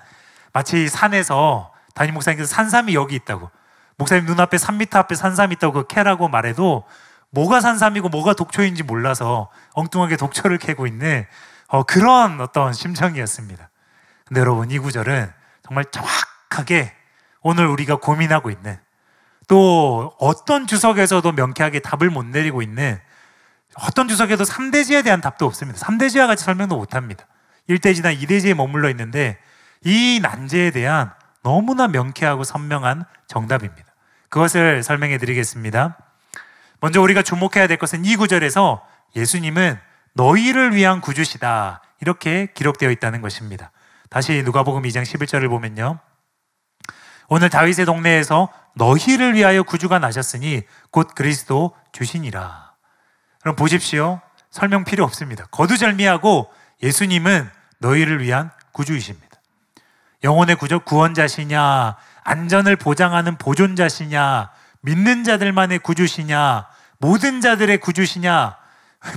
마치 산에서 담임 목사님께서 산삼이 여기 있다고, 목사님 눈앞에 3m 앞에 산삼이 있다고 그 캐라고 말해도 뭐가 산삼이고 뭐가 독초인지 몰라서 엉뚱하게 독초를 캐고 있는 그런 어떤 심정이었습니다. 근데 여러분, 이 구절은 정말 정확하게 오늘 우리가 고민하고 있는, 또 어떤 주석에서도 명쾌하게 답을 못 내리고 있는, 어떤 주석에도 3대지에 대한 답도 없습니다. 3대지와 같이 설명도 못합니다. 1대지나 2대지에 머물러 있는데 이 난제에 대한 너무나 명쾌하고 선명한 정답입니다. 그것을 설명해 드리겠습니다. 먼저 우리가 주목해야 될 것은 이 구절에서 예수님은 너희를 위한 구주시다, 이렇게 기록되어 있다는 것입니다. 다시 누가복음 2장 11절을 보면요, 오늘 다윗의 동네에서 너희를 위하여 구주가 나셨으니 곧 그리스도 주시니라. 그럼 보십시오. 설명 필요 없습니다. 거두절미하고 예수님은 너희를 위한 구주이십니다. 영혼의 구원자시냐, 안전을 보장하는 보존자시냐, 믿는 자들만의 구주시냐, 모든 자들의 구주시냐,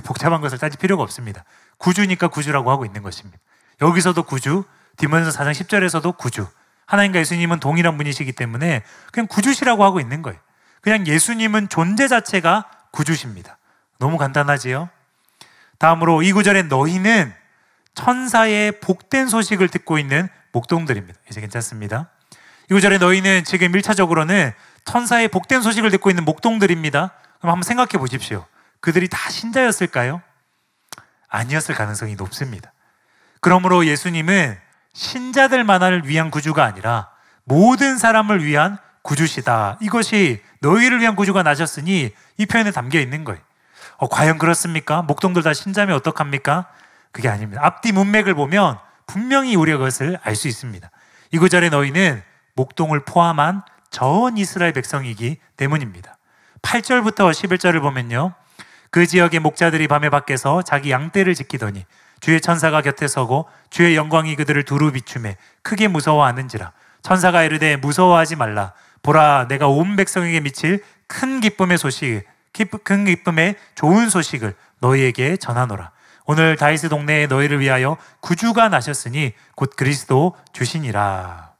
복잡한 것을 따질 필요가 없습니다. 구주니까 구주라고 하고 있는 것입니다. 여기서도 구주, 디모데전서 4장 10절에서도 구주. 하나님과 예수님은 동일한 분이시기 때문에 그냥 구주시라고 하고 있는 거예요. 그냥 예수님은 존재 자체가 구주십니다. 너무 간단하지요? 다음으로 이 구절에 너희는 천사의 복된 소식을 듣고 있는 목동들입니다. 이제 괜찮습니다. 이 구절에 너희는 지금 1차적으로는 천사의 복된 소식을 듣고 있는 목동들입니다. 그럼 한번 생각해 보십시오. 그들이 다 신자였을까요? 아니었을 가능성이 높습니다. 그러므로 예수님은 신자들만을 위한 구주가 아니라 모든 사람을 위한 구주시다. 이것이 너희를 위한 구주가 나셨으니 이 표현에 담겨 있는 거예요. 과연 그렇습니까? 목동들 다 신자면 어떡합니까? 그게 아닙니다. 앞뒤 문맥을 보면 분명히 우리가 그것을 알 수 있습니다. 이 구절에 너희는 목동을 포함한 전 이스라엘 백성이기 때문입니다. 8절부터 11절을 보면요, 그 지역의 목자들이 밤에 밖에서 자기 양떼를 지키더니 주의 천사가 곁에 서고 주의 영광이 그들을 두루 비추매 크게 무서워하는지라. 천사가 이르되 무서워하지 말라. 보라, 내가 온 백성에게 미칠 큰 기쁨의 좋은 소식을 너희에게 전하노라. 오늘 다윗의 동네에 너희를 위하여 구주가 나셨으니 곧 그리스도 주시니라.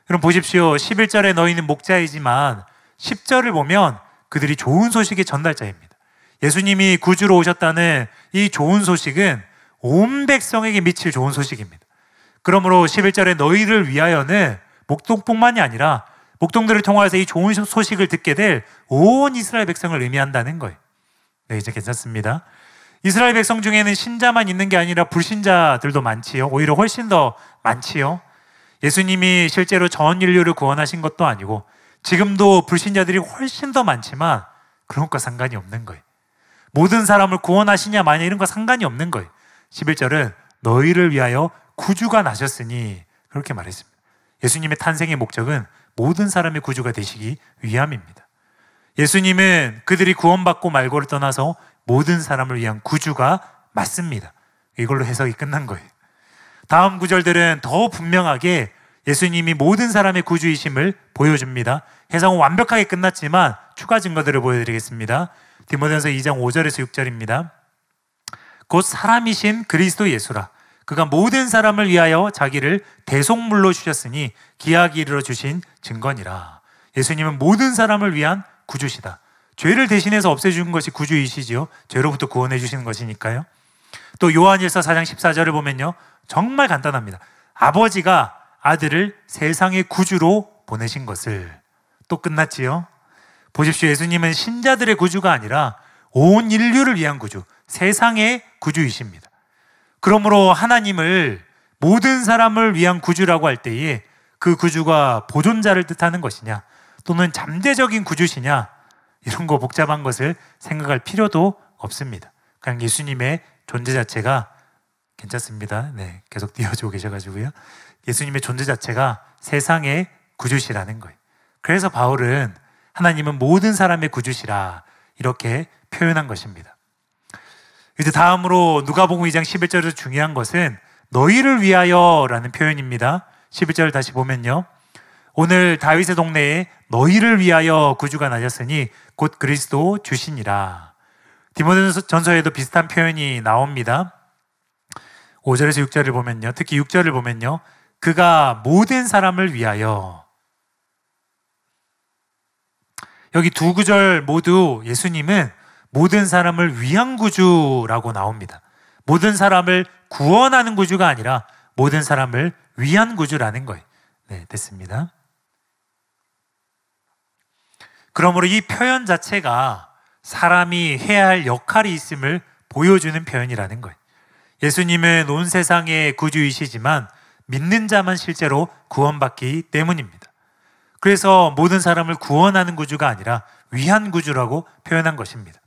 그럼 보십시오. 11절에 너희는 목자이지만 10절을 보면 그들이 좋은 소식의 전달자입니다. 예수님이 구주로 오셨다는 이 좋은 소식은 온 백성에게 미칠 좋은 소식입니다. 그러므로 11절에 너희를 위하여는 목동뿐만이 아니라 목동들을 통해서 이 좋은 소식을 듣게 될 온 이스라엘 백성을 의미한다는 거예요. 네, 이제 괜찮습니다. 이스라엘 백성 중에는 신자만 있는 게 아니라 불신자들도 많지요. 오히려 훨씬 더 많지요. 예수님이 실제로 전 인류를 구원하신 것도 아니고 지금도 불신자들이 훨씬 더 많지만 그런 것과 상관이 없는 거예요. 모든 사람을 구원하시냐 마냐 이런 거 상관이 없는 거예요. 11절은 너희를 위하여 구주가 나셨으니 그렇게 말했습니다. 예수님의 탄생의 목적은 모든 사람의 구주가 되시기 위함입니다. 예수님은 그들이 구원받고 말고를 떠나서 모든 사람을 위한 구주가 맞습니다. 이걸로 해석이 끝난 거예요. 다음 구절들은 더 분명하게 예수님이 모든 사람의 구주이심을 보여줍니다. 해석은 완벽하게 끝났지만 추가 증거들을 보여드리겠습니다. 디모데전서 2장 5절에서 6절입니다. 곧 사람이신 그리스도 예수라. 그가 모든 사람을 위하여 자기를 대속물로 주셨으니 기하기 이르러 주신 증거니라. 예수님은 모든 사람을 위한 구주시다. 죄를 대신해서 없애주는 것이 구주이시지요. 죄로부터 구원해 주시는 것이니까요. 또 요한일서 4장 14절을 보면요, 정말 간단합니다. 아버지가 아들을 세상의 구주로 보내신 것을. 또 끝났지요. 보십시오. 예수님은 신자들의 구주가 아니라 온 인류를 위한 구주, 세상의 구주이십니다. 그러므로 하나님을 모든 사람을 위한 구주라고 할 때에 그 구주가 보존자를 뜻하는 것이냐 또는 잠재적인 구주시냐, 이런 거 복잡한 것을 생각할 필요도 없습니다. 그냥 예수님의 존재 자체가 괜찮습니다. 네, 계속 띄워주고 계셔가지고요. 예수님의 존재 자체가 세상의 구주시라는 거예요. 그래서 바울은 하나님은 모든 사람의 구주시라 이렇게 표현한 것입니다. 이제 다음으로 누가복음 2장 11절에서 중요한 것은 너희를 위하여 라는 표현입니다. 11절 다시 보면요, 오늘 다윗의 동네에 너희를 위하여 구주가 나셨으니 곧 그리스도 주시니라. 디모데전서에도 비슷한 표현이 나옵니다. 5절에서 6절을 보면요, 특히 6절을 보면요, 그가 모든 사람을 위하여. 여기 두 구절 모두 예수님은 모든 사람을 위한 구주라고 나옵니다. 모든 사람을 구원하는 구주가 아니라 모든 사람을 위한 구주라는 거예요. 네, 됐습니다. 그러므로 이 표현 자체가 사람이 해야 할 역할이 있음을 보여주는 표현이라는 거예요. 예수님은 온 세상의 구주이시지만 믿는 자만 실제로 구원받기 때문입니다. 그래서 모든 사람을 구원하는 구주가 아니라 위한 구주라고 표현한 것입니다.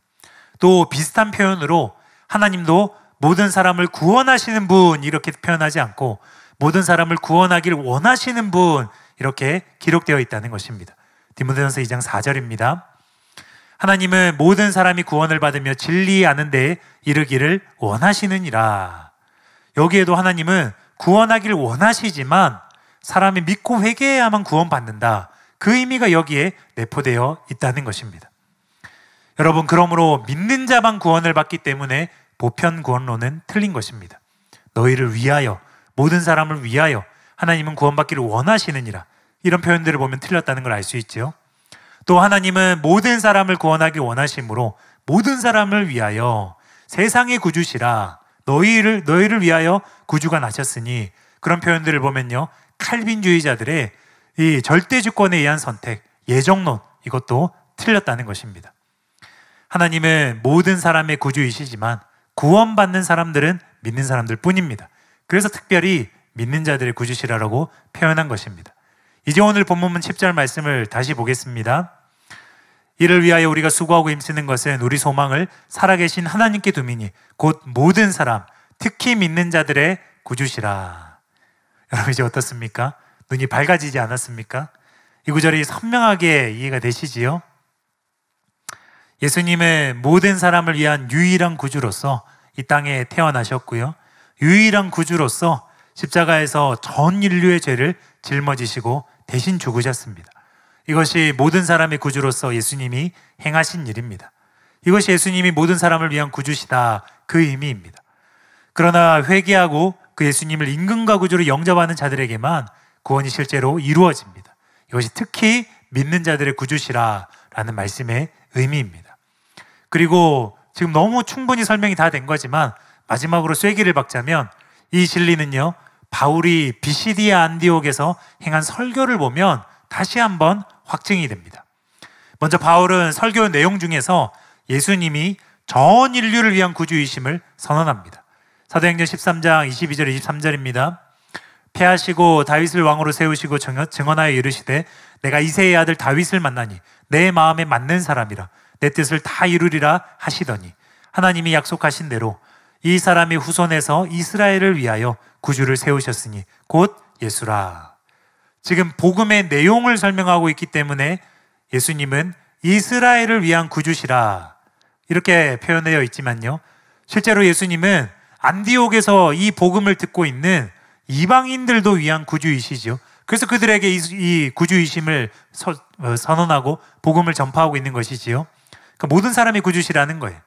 또 비슷한 표현으로 하나님도 모든 사람을 구원하시는 분 이렇게 표현하지 않고 모든 사람을 구원하기를 원하시는 분 이렇게 기록되어 있다는 것입니다. 디모데전서 2장 4절입니다. 하나님은 모든 사람이 구원을 받으며 진리 아는 데에 이르기를 원하시느니라. 여기에도 하나님은 구원하기를 원하시지만 사람이 믿고 회개해야만 구원받는다. 그 의미가 여기에 내포되어 있다는 것입니다. 여러분, 그러므로 믿는 자만 구원을 받기 때문에 보편 구원론은 틀린 것입니다. 너희를 위하여, 모든 사람을 위하여 하나님은 구원받기를 원하시느니라. 이런 표현들을 보면 틀렸다는 걸 알 수 있죠. 또 하나님은 모든 사람을 구원하기 원하심으로 모든 사람을 위하여 세상의 구주시라. 너희를 위하여 구주가 나셨으니, 그런 표현들을 보면요, 칼빈주의자들의 이 절대 주권에 의한 선택, 예정론, 이것도 틀렸다는 것입니다. 하나님은 모든 사람의 구주이시지만 구원받는 사람들은 믿는 사람들 뿐입니다. 그래서 특별히 믿는 자들의 구주시라라고 표현한 것입니다. 이제 오늘 본문 10절 말씀을 다시 보겠습니다. 이를 위하여 우리가 수고하고 힘쓰는 것은 우리 소망을 살아계신 하나님께 두미니 곧 모든 사람, 특히 믿는 자들의 구주시라. 여러분, 이제 어떻습니까? 눈이 밝아지지 않았습니까? 이 구절이 선명하게 이해가 되시지요? 예수님은 모든 사람을 위한 유일한 구주로서 이 땅에 태어나셨고요, 유일한 구주로서 십자가에서 전 인류의 죄를 짊어지시고 대신 죽으셨습니다. 이것이 모든 사람의 구주로서 예수님이 행하신 일입니다. 이것이 예수님이 모든 사람을 위한 구주시다, 그 의미입니다. 그러나 회개하고 그 예수님을 임금과 구주로 영접하는 자들에게만 구원이 실제로 이루어집니다. 이것이 특히 믿는 자들의 구주시라라는 말씀의 의미입니다. 그리고 지금 너무 충분히 설명이 다 된 거지만 마지막으로 쐐기를 박자면, 이 진리는요, 바울이 비시디아 안디옥에서 행한 설교를 보면 다시 한번 확증이 됩니다. 먼저 바울은 설교 내용 중에서 예수님이 전 인류를 위한 구주이심을 선언합니다. 사도행전 13장 22절 23절입니다. 패하시고 다윗을 왕으로 세우시고 증언하여 이르시되 내가 이새의 아들 다윗을 만나니 내 마음에 맞는 사람이라 내 뜻을 다 이루리라 하시더니 하나님이 약속하신 대로 이 사람이 후손에서 이스라엘을 위하여 구주를 세우셨으니 곧 예수라. 지금 복음의 내용을 설명하고 있기 때문에 예수님은 이스라엘을 위한 구주시라 이렇게 표현되어 있지만요, 실제로 예수님은 안디옥에서 이 복음을 듣고 있는 이방인들도 위한 구주이시죠. 그래서 그들에게 이 구주이심을 선언하고 복음을 전파하고 있는 것이지요. 그러니까 모든 사람이 구주시라는 거예요.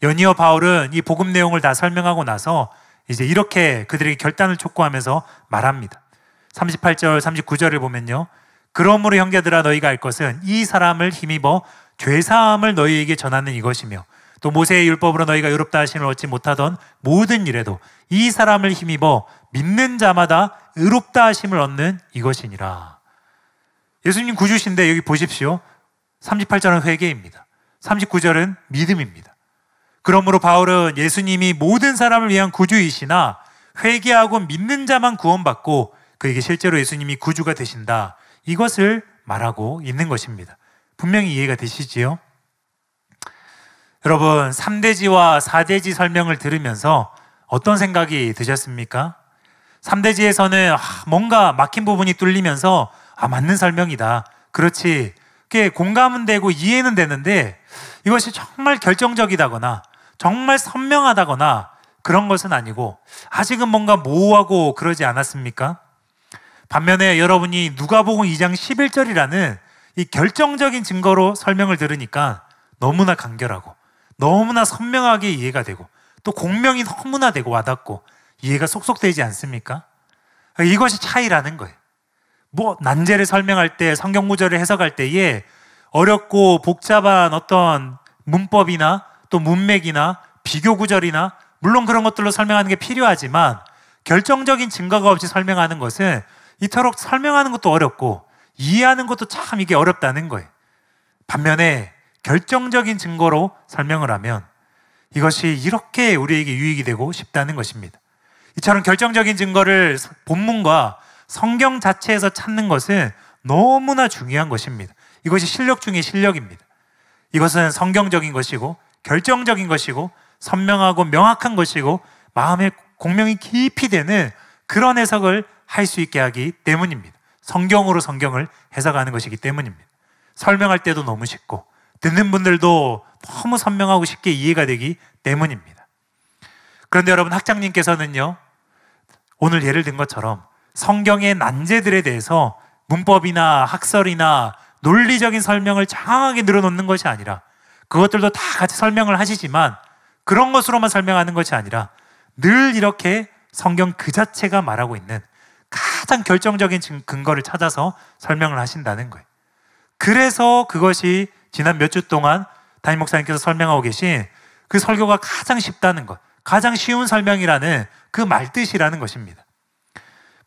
연이어 바울은 이 복음 내용을 다 설명하고 나서 이제 이렇게 그들에게 결단을 촉구하면서 말합니다. 38절 39절을 보면요, 그러므로 형제들아 너희가 알 것은 이 사람을 힘입어 죄사함을 너희에게 전하는 이것이며 또 모세의 율법으로 너희가 의롭다 하심을 얻지 못하던 모든 일에도 이 사람을 힘입어 믿는 자마다 의롭다 하심을 얻는 이것이니라. 예수님 구주신데 여기 보십시오. 38절은 회개입니다. 39절은 믿음입니다. 그러므로 바울은 예수님이 모든 사람을 위한 구주이시나 회개하고 믿는 자만 구원받고 그에게 실제로 예수님이 구주가 되신다, 이것을 말하고 있는 것입니다. 분명히 이해가 되시지요? 여러분, 3대지와 4대지 설명을 들으면서 어떤 생각이 드셨습니까? 3대지에서는 뭔가 막힌 부분이 뚫리면서 맞는 설명이다, 그렇지, 그게 공감은 되고 이해는 되는데 이것이 정말 결정적이다거나 정말 선명하다거나 그런 것은 아니고 아직은 뭔가 모호하고 그러지 않았습니까? 반면에 여러분이 누가복음 2장 11절이라는 이 결정적인 증거로 설명을 들으니까 너무나 간결하고 너무나 선명하게 이해가 되고 또 공명이 너무나 되고 와닿고 이해가 쏙쏙 되지 않습니까? 이것이 차이라는 거예요. 뭐 난제를 설명할 때, 성경 구절을 해석할 때에 어렵고 복잡한 어떤 문법이나 또 문맥이나 비교 구절이나 물론 그런 것들로 설명하는 게 필요하지만 결정적인 증거가 없이 설명하는 것은 이토록 설명하는 것도 어렵고 이해하는 것도 참 이게 어렵다는 거예요. 반면에 결정적인 증거로 설명을 하면 이것이 이렇게 우리에게 유익이 되고 싶다는 것입니다. 이처럼 결정적인 증거를 본문과 성경 자체에서 찾는 것은 너무나 중요한 것입니다. 이것이 실력 중에 실력입니다. 이것은 성경적인 것이고 결정적인 것이고 선명하고 명확한 것이고 마음에 공명이 깊이 되는 그런 해석을 할 수 있게 하기 때문입니다. 성경으로 성경을 해석하는 것이기 때문입니다. 설명할 때도 너무 쉽고 듣는 분들도 너무 선명하고 쉽게 이해가 되기 때문입니다. 그런데 여러분, 학장님께서는요, 오늘 예를 든 것처럼 성경의 난제들에 대해서 문법이나 학설이나 논리적인 설명을 장황하게 늘어놓는 것이 아니라 그것들도 다 같이 설명을 하시지만 그런 것으로만 설명하는 것이 아니라 늘 이렇게 성경 그 자체가 말하고 있는 가장 결정적인 근거를 찾아서 설명을 하신다는 거예요. 그래서 그것이 지난 몇 주 동안 담임 목사님께서 설명하고 계신 그 설교가 가장 쉽다는 것, 가장 쉬운 설명이라는 그 말뜻이라는 것입니다.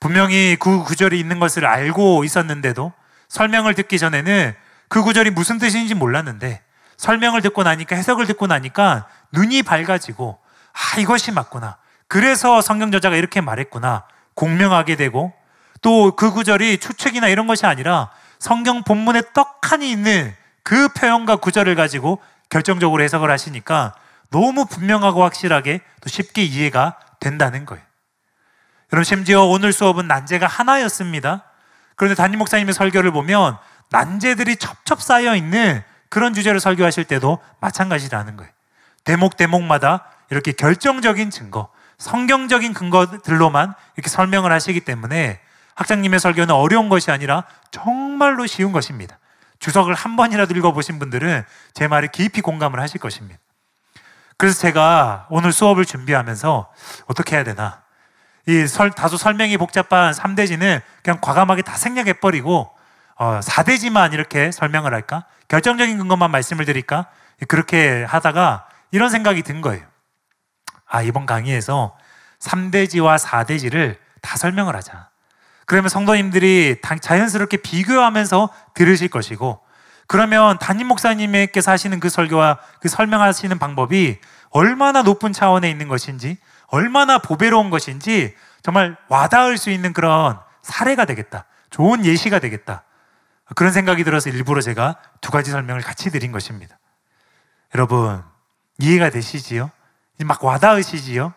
분명히 그 구절이 있는 것을 알고 있었는데도 설명을 듣기 전에는 그 구절이 무슨 뜻인지 몰랐는데 설명을 듣고 나니까, 해석을 듣고 나니까 눈이 밝아지고 이것이 맞구나, 그래서 성경 저자가 이렇게 말했구나 공명하게 되고, 또 그 구절이 추측이나 이런 것이 아니라 성경 본문에 떡하니 있는 그 표현과 구절을 가지고 결정적으로 해석을 하시니까 너무 분명하고 확실하게 또 쉽게 이해가 된다는 거예요. 여러분, 심지어 오늘 수업은 난제가 하나였습니다. 그런데 담임 목사님의 설교를 보면 난제들이 첩첩 쌓여 있는 그런 주제를 설교하실 때도 마찬가지라는 거예요. 대목마다 이렇게 결정적인 증거, 성경적인 근거들로만 이렇게 설명을 하시기 때문에 학장님의 설교는 어려운 것이 아니라 정말로 쉬운 것입니다. 주석을 한 번이라도 읽어보신 분들은 제 말에 깊이 공감을 하실 것입니다. 그래서 제가 오늘 수업을 준비하면서 어떻게 해야 되나, 다소 설명이 복잡한 3대지는 그냥 과감하게 다 생략해버리고 4대지만 이렇게 설명을 할까? 결정적인 근거만 말씀을 드릴까? 그렇게 하다가 이런 생각이 든 거예요. 이번 강의에서 3대지와 4대지를 다 설명을 하자. 그러면 성도님들이 자연스럽게 비교하면서 들으실 것이고, 그러면 담임 목사님께서 하시는 그 설교와 그 설명하시는 방법이 얼마나 높은 차원에 있는 것인지, 얼마나 보배로운 것인지 정말 와닿을 수 있는 그런 사례가 되겠다, 좋은 예시가 되겠다, 그런 생각이 들어서 일부러 제가 두 가지 설명을 같이 드린 것입니다. 여러분, 이해가 되시지요? 막 와닿으시지요?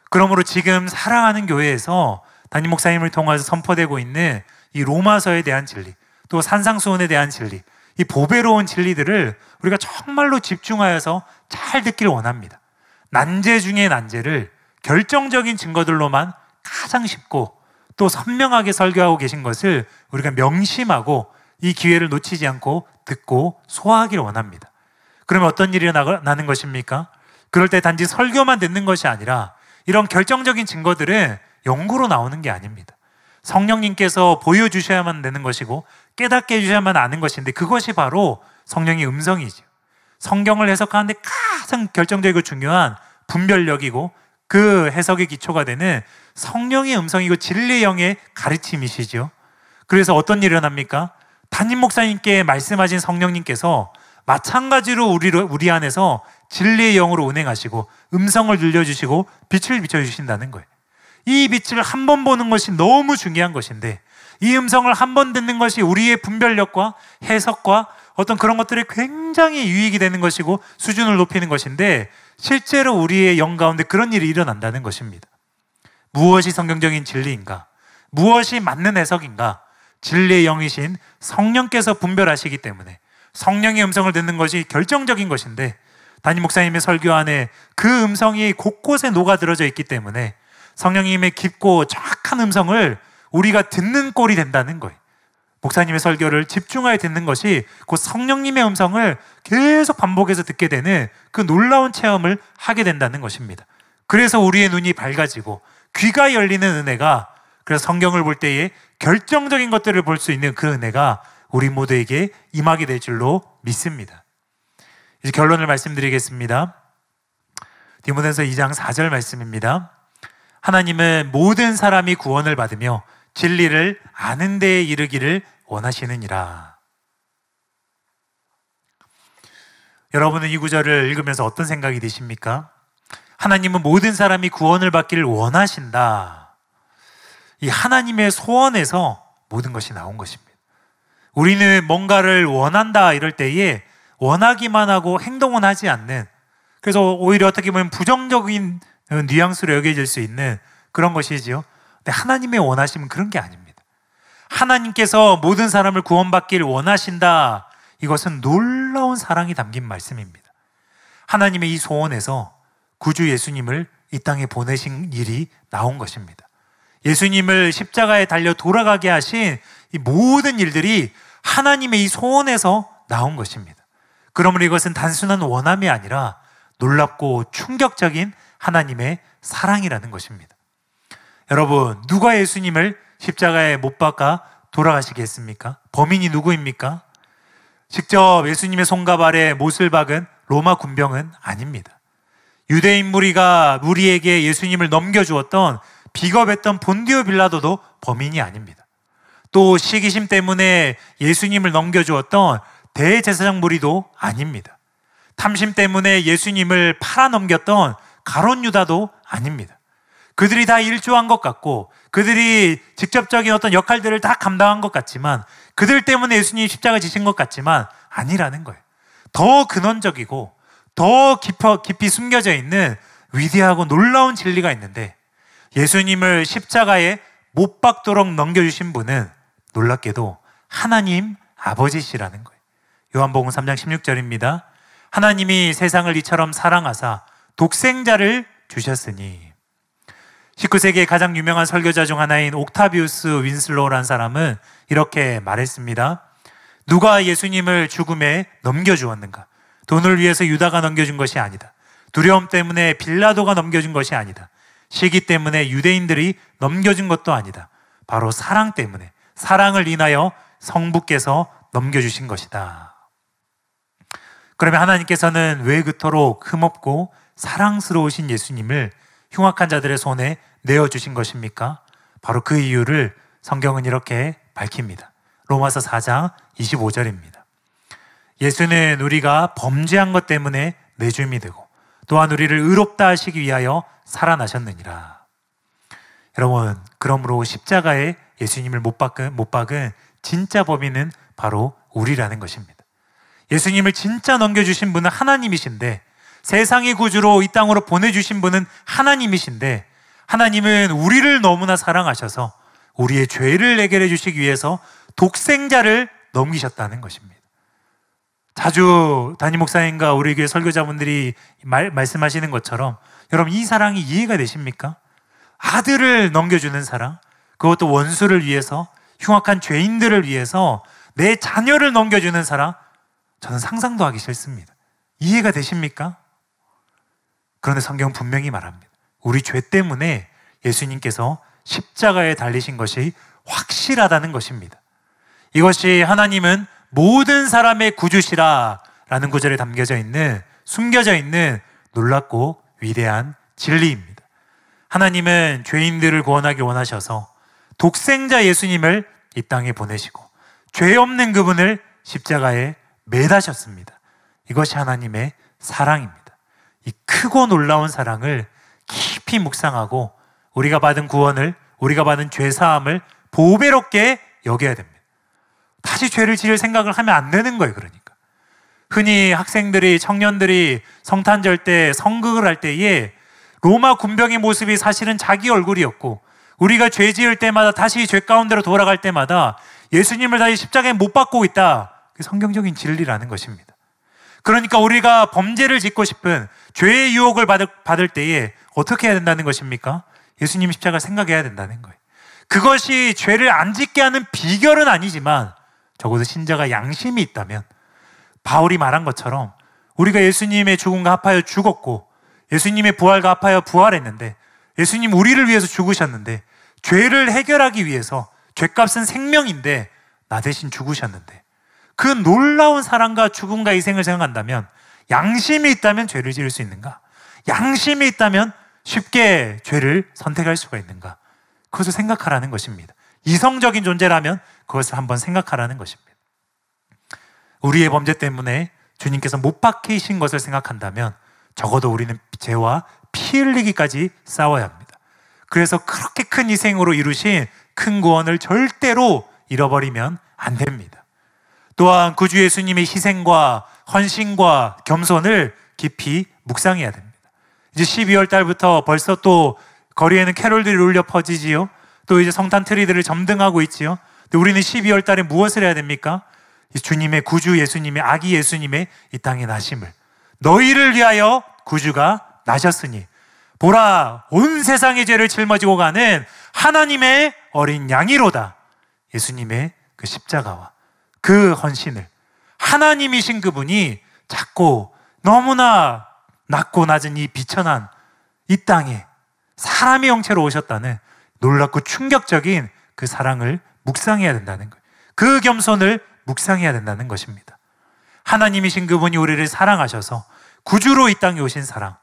그러므로 지금 사랑하는 교회에서 담임 목사님을 통해서 선포되고 있는 이 로마서에 대한 진리, 또 산상수훈에 대한 진리, 이 보배로운 진리들을 우리가 정말로 집중하여서 잘 듣기를 원합니다. 난제 중에 난제를 결정적인 증거들로만 가장 쉽고 또 선명하게 설교하고 계신 것을 우리가 명심하고 이 기회를 놓치지 않고 듣고 소화하기를 원합니다. 그러면 어떤 일이 나는 것입니까? 그럴 때 단지 설교만 듣는 것이 아니라 이런 결정적인 증거들은 연구로 나오는 게 아닙니다. 성령님께서 보여주셔야만 되는 것이고 깨닫게 해주셔야만 아는 것인데, 그것이 바로 성령의 음성이죠. 성경을 해석하는데 가장 결정적이고 중요한 분별력이고 그 해석의 기초가 되는 성령의 음성이고 진리의 영의 가르침이시죠. 그래서 어떤 일이 일어납니까? 담임 목사님께 말씀하신 성령님께서 마찬가지로 우리 안에서 진리의 영으로 운행하시고 음성을 들려주시고 빛을 비춰주신다는 거예요. 이 빛을 한 번 보는 것이 너무 중요한 것인데, 이 음성을 한 번 듣는 것이 우리의 분별력과 해석과 어떤 그런 것들이 굉장히 유익이 되는 것이고 수준을 높이는 것인데, 실제로 우리의 영 가운데 그런 일이 일어난다는 것입니다. 무엇이 성경적인 진리인가? 무엇이 맞는 해석인가? 진리의 영이신 성령께서 분별하시기 때문에 성령의 음성을 듣는 것이 결정적인 것인데, 담임 목사님의 설교 안에 그 음성이 곳곳에 녹아들어져 있기 때문에 성령님의 깊고 정확한 음성을 우리가 듣는 꼴이 된다는 거예요. 목사님의 설교를 집중하여 듣는 것이 곧 성령님의 음성을 계속 반복해서 듣게 되는 그 놀라운 체험을 하게 된다는 것입니다. 그래서 우리의 눈이 밝아지고 귀가 열리는 은혜가, 그래서 성경을 볼 때에 결정적인 것들을 볼 수 있는 그 은혜가 우리 모두에게 임하게 될 줄로 믿습니다. 이제 결론을 말씀드리겠습니다. 디모데전서 2장 4절 말씀입니다. 하나님은 모든 사람이 구원을 받으며 진리를 아는 데에 이르기를 원하시느니라. 여러분은 이 구절을 읽으면서 어떤 생각이 드십니까? 하나님은 모든 사람이 구원을 받기를 원하신다. 이 하나님의 소원에서 모든 것이 나온 것입니다. 우리는 뭔가를 원한다 이럴 때에 원하기만 하고 행동은 하지 않는, 그래서 오히려 어떻게 보면 부정적인 뉘앙스로 여겨질 수 있는 그런 것이지요. 근데 하나님의 원하심은 그런 게 아닙니다. 하나님께서 모든 사람을 구원받기를 원하신다. 이것은 놀라운 사랑이 담긴 말씀입니다. 하나님의 이 소원에서 구주 예수님을 이 땅에 보내신 일이 나온 것입니다. 예수님을 십자가에 달려 돌아가게 하신 이 모든 일들이 하나님의 이 소원에서 나온 것입니다. 그러므로 이것은 단순한 원함이 아니라 놀랍고 충격적인 하나님의 사랑이라는 것입니다. 여러분, 누가 예수님을 십자가에 못 박아 돌아가시게 했습니까? 범인이 누구입니까? 직접 예수님의 손과 발에 못을 박은 로마 군병은 아닙니다. 유대인 무리에게 예수님을 넘겨주었던 비겁했던 본디오 빌라도도 범인이 아닙니다. 또 시기심 때문에 예수님을 넘겨주었던 대제사장 무리도 아닙니다. 탐심 때문에 예수님을 팔아넘겼던 가룟 유다도 아닙니다. 그들이 다 일조한 것 같고 그들이 직접적인 어떤 역할들을 다 감당한 것 같지만, 그들 때문에 예수님이 십자가 지신 것 같지만 아니라는 거예요. 더 근원적이고 더 깊이 숨겨져 있는 위대하고 놀라운 진리가 있는데, 예수님을 십자가에 못 박도록 넘겨주신 분은 놀랍게도 하나님 아버지시라는 거예요. 요한복음 3장 16절입니다. 하나님이 세상을 이처럼 사랑하사 독생자를 주셨으니. 19세기의 가장 유명한 설교자 중 하나인 옥타비우스 윈슬로우라는 사람은 이렇게 말했습니다. 누가 예수님을 죽음에 넘겨주었는가? 돈을 위해서 유다가 넘겨준 것이 아니다. 두려움 때문에 빌라도가 넘겨준 것이 아니다. 시기 때문에 유대인들이 넘겨준 것도 아니다. 바로 사랑 때문에, 사랑을 인하여 성부께서 넘겨주신 것이다. 그러면 하나님께서는 왜 그토록 흠없고 사랑스러우신 예수님을 흉악한 자들의 손에 내어주신 것입니까? 바로 그 이유를 성경은 이렇게 밝힙니다. 로마서 4장 25절입니다. 예수는 우리가 범죄한 것 때문에 내줌이 되고 또한 우리를 의롭다 하시기 위하여 살아나셨느니라. 여러분, 그러므로 십자가에 예수님을 못 박은 진짜 범인은 바로 우리라는 것입니다. 예수님을 진짜 넘겨주신 분은 하나님이신데, 세상의 구주로 이 땅으로 보내주신 분은 하나님이신데, 하나님은 우리를 너무나 사랑하셔서 우리의 죄를 해결해 주시기 위해서 독생자를 넘기셨다는 것입니다. 자주 담임 목사님과 우리 교회 설교자분들이 말씀하시는 것처럼, 여러분, 이 사랑이 이해가 되십니까? 아들을 넘겨주는 사랑, 그것도 원수를 위해서, 흉악한 죄인들을 위해서 내 자녀를 넘겨주는 사랑, 저는 상상도 하기 싫습니다. 이해가 되십니까? 그런데 성경은 분명히 말합니다. 우리 죄 때문에 예수님께서 십자가에 달리신 것이 확실하다는 것입니다. 이것이 하나님은 모든 사람의 구주시라 라는 구절에 숨겨져 있는 놀랍고 위대한 진리입니다. 하나님은 죄인들을 구원하기 원하셔서 독생자 예수님을 이 땅에 보내시고 죄 없는 그분을 십자가에 매다셨습니다. 이것이 하나님의 사랑입니다. 이 크고 놀라운 사랑을 깊이 묵상하고 우리가 받은 구원을, 우리가 받은 죄사함을 보배롭게 여겨야 됩니다. 다시 죄를 지을 생각을 하면 안 되는 거예요. 그러니까 흔히 학생들이, 청년들이 성탄절 때 성극을 할 때에 로마 군병의 모습이 사실은 자기 얼굴이었고, 우리가 죄 지을 때마다 다시 죄 가운데로 돌아갈 때마다 예수님을 다시 십자가에 못 박고 있다. 그게 성경적인 진리라는 것입니다. 그러니까 우리가 범죄를 짓고 싶은, 죄의 유혹을 받을 때에 어떻게 해야 된다는 것입니까? 예수님 십자가를 생각해야 된다는 거예요. 그것이 죄를 안 짓게 하는 비결은 아니지만 적어도 신자가 양심이 있다면 바울이 말한 것처럼 우리가 예수님의 죽음과 합하여 죽었고 예수님의 부활과 합하여 부활했는데 예수님 우리를 위해서 죽으셨는데 죄를 해결하기 위해서 죄값은 생명인데 나 대신 죽으셨는데 그 놀라운 사랑과 죽음과 희생을 생각한다면 양심이 있다면 죄를 지을 수 있는가? 양심이 있다면 쉽게 죄를 선택할 수가 있는가? 그것을 생각하라는 것입니다. 이성적인 존재라면 그것을 한번 생각하라는 것입니다. 우리의 범죄 때문에 주님께서 못 박히신 것을 생각한다면 적어도 우리는 죄와 피 흘리기까지 싸워야 합니다. 그래서 그렇게 큰 희생으로 이루신 큰 구원을 절대로 잃어버리면 안 됩니다. 또한 구주 예수님의 희생과 헌신과 겸손을 깊이 묵상해야 됩니다. 이제 12월 달부터 벌써 또 거리에는 캐롤들이 울려 퍼지지요. 또 이제 성탄 트리들을 점등하고 있지요. 근데 우리는 12월 달에 무엇을 해야 됩니까? 주님의 구주 예수님의 아기 예수님의 이 땅에 나심을 너희를 위하여 구주가 나셨으니 보라 온 세상의 죄를 짊어지고 가는 하나님의 어린 양이로다. 예수님의 그 십자가와 그 헌신을 하나님이신 그분이 작고 너무나 낮고 낮은 이 비천한 이 땅에 사람의 형체로 오셨다는 놀랍고 충격적인 그 사랑을 묵상해야 된다는 거예요. 그 겸손을 묵상해야 된다는 것입니다. 하나님이신 그분이 우리를 사랑하셔서 구주로 이 땅에 오신 사랑,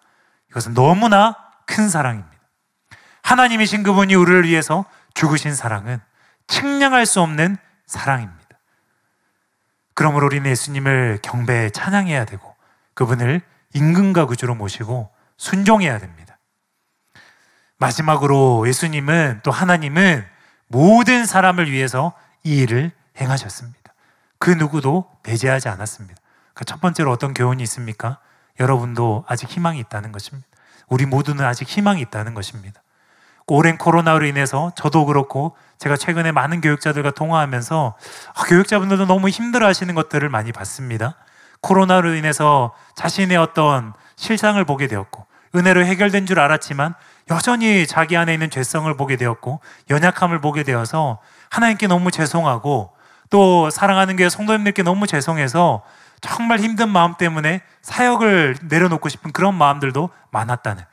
이것은 너무나 큰 사랑입니다. 하나님이신 그분이 우리를 위해서 죽으신 사랑은 측량할 수 없는 사랑입니다. 그러므로 우리는 예수님을 경배해 찬양해야 되고 그분을 임금과 구주로 모시고 순종해야 됩니다. 마지막으로 예수님은 또 하나님은 모든 사람을 위해서 이 일을 행하셨습니다. 그 누구도 배제하지 않았습니다. 그러니까 첫 번째로 어떤 교훈이 있습니까? 여러분도 아직 희망이 있다는 것입니다. 우리 모두는 아직 희망이 있다는 것입니다. 오랜 코로나로 인해서 저도 그렇고 제가 최근에 많은 교육자들과 통화하면서 교육자분들도 너무 힘들어 하시는 것들을 많이 봤습니다. 코로나로 인해서 자신의 어떤 실상을 보게 되었고 은혜로 해결된 줄 알았지만 여전히 자기 안에 있는 죄성을 보게 되었고 연약함을 보게 되어서 하나님께 너무 죄송하고 또 사랑하는 교회 성도님들께 너무 죄송해서 정말 힘든 마음 때문에 사역을 내려놓고 싶은 그런 마음들도 많았다는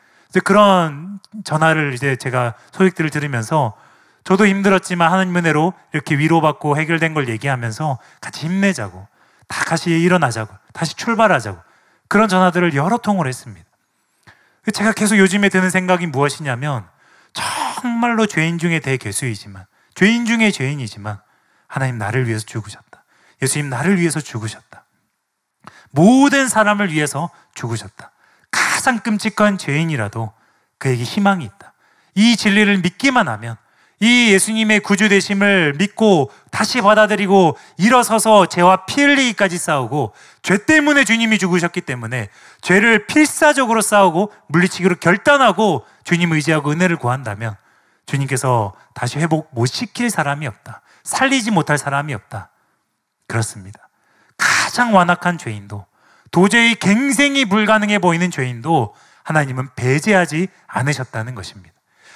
그런 전화를 이제 제가 소식들을 들으면서 저도 힘들었지만 하나님 은혜로 이렇게 위로받고 해결된 걸 얘기하면서 같이 힘내자고 다 같이 일어나자고 다시 출발하자고 그런 전화들을 여러 통을 했습니다. 제가 계속 요즘에 드는 생각이 무엇이냐면 정말로 죄인 중에 대개수이지만 죄인 중에 죄인이지만 하나님 나를 위해서 죽으셨다. 예수님 나를 위해서 죽으셨다. 모든 사람을 위해서 죽으셨다. 가장 끔찍한 죄인이라도 그에게 희망이 있다. 이 진리를 믿기만 하면 이 예수님의 구주 되심을 믿고 다시 받아들이고 일어서서 죄와 피 흘리기까지 싸우고 죄 때문에 주님이 죽으셨기 때문에 죄를 필사적으로 싸우고 물리치기로 결단하고 주님 의지하고 은혜를 구한다면 주님께서 다시 회복 못 시킬 사람이 없다. 살리지 못할 사람이 없다. 그렇습니다. 가장 완악한 죄인도 도저히 갱생이 불가능해 보이는 죄인도 하나님은 배제하지 않으셨다는 것입니다.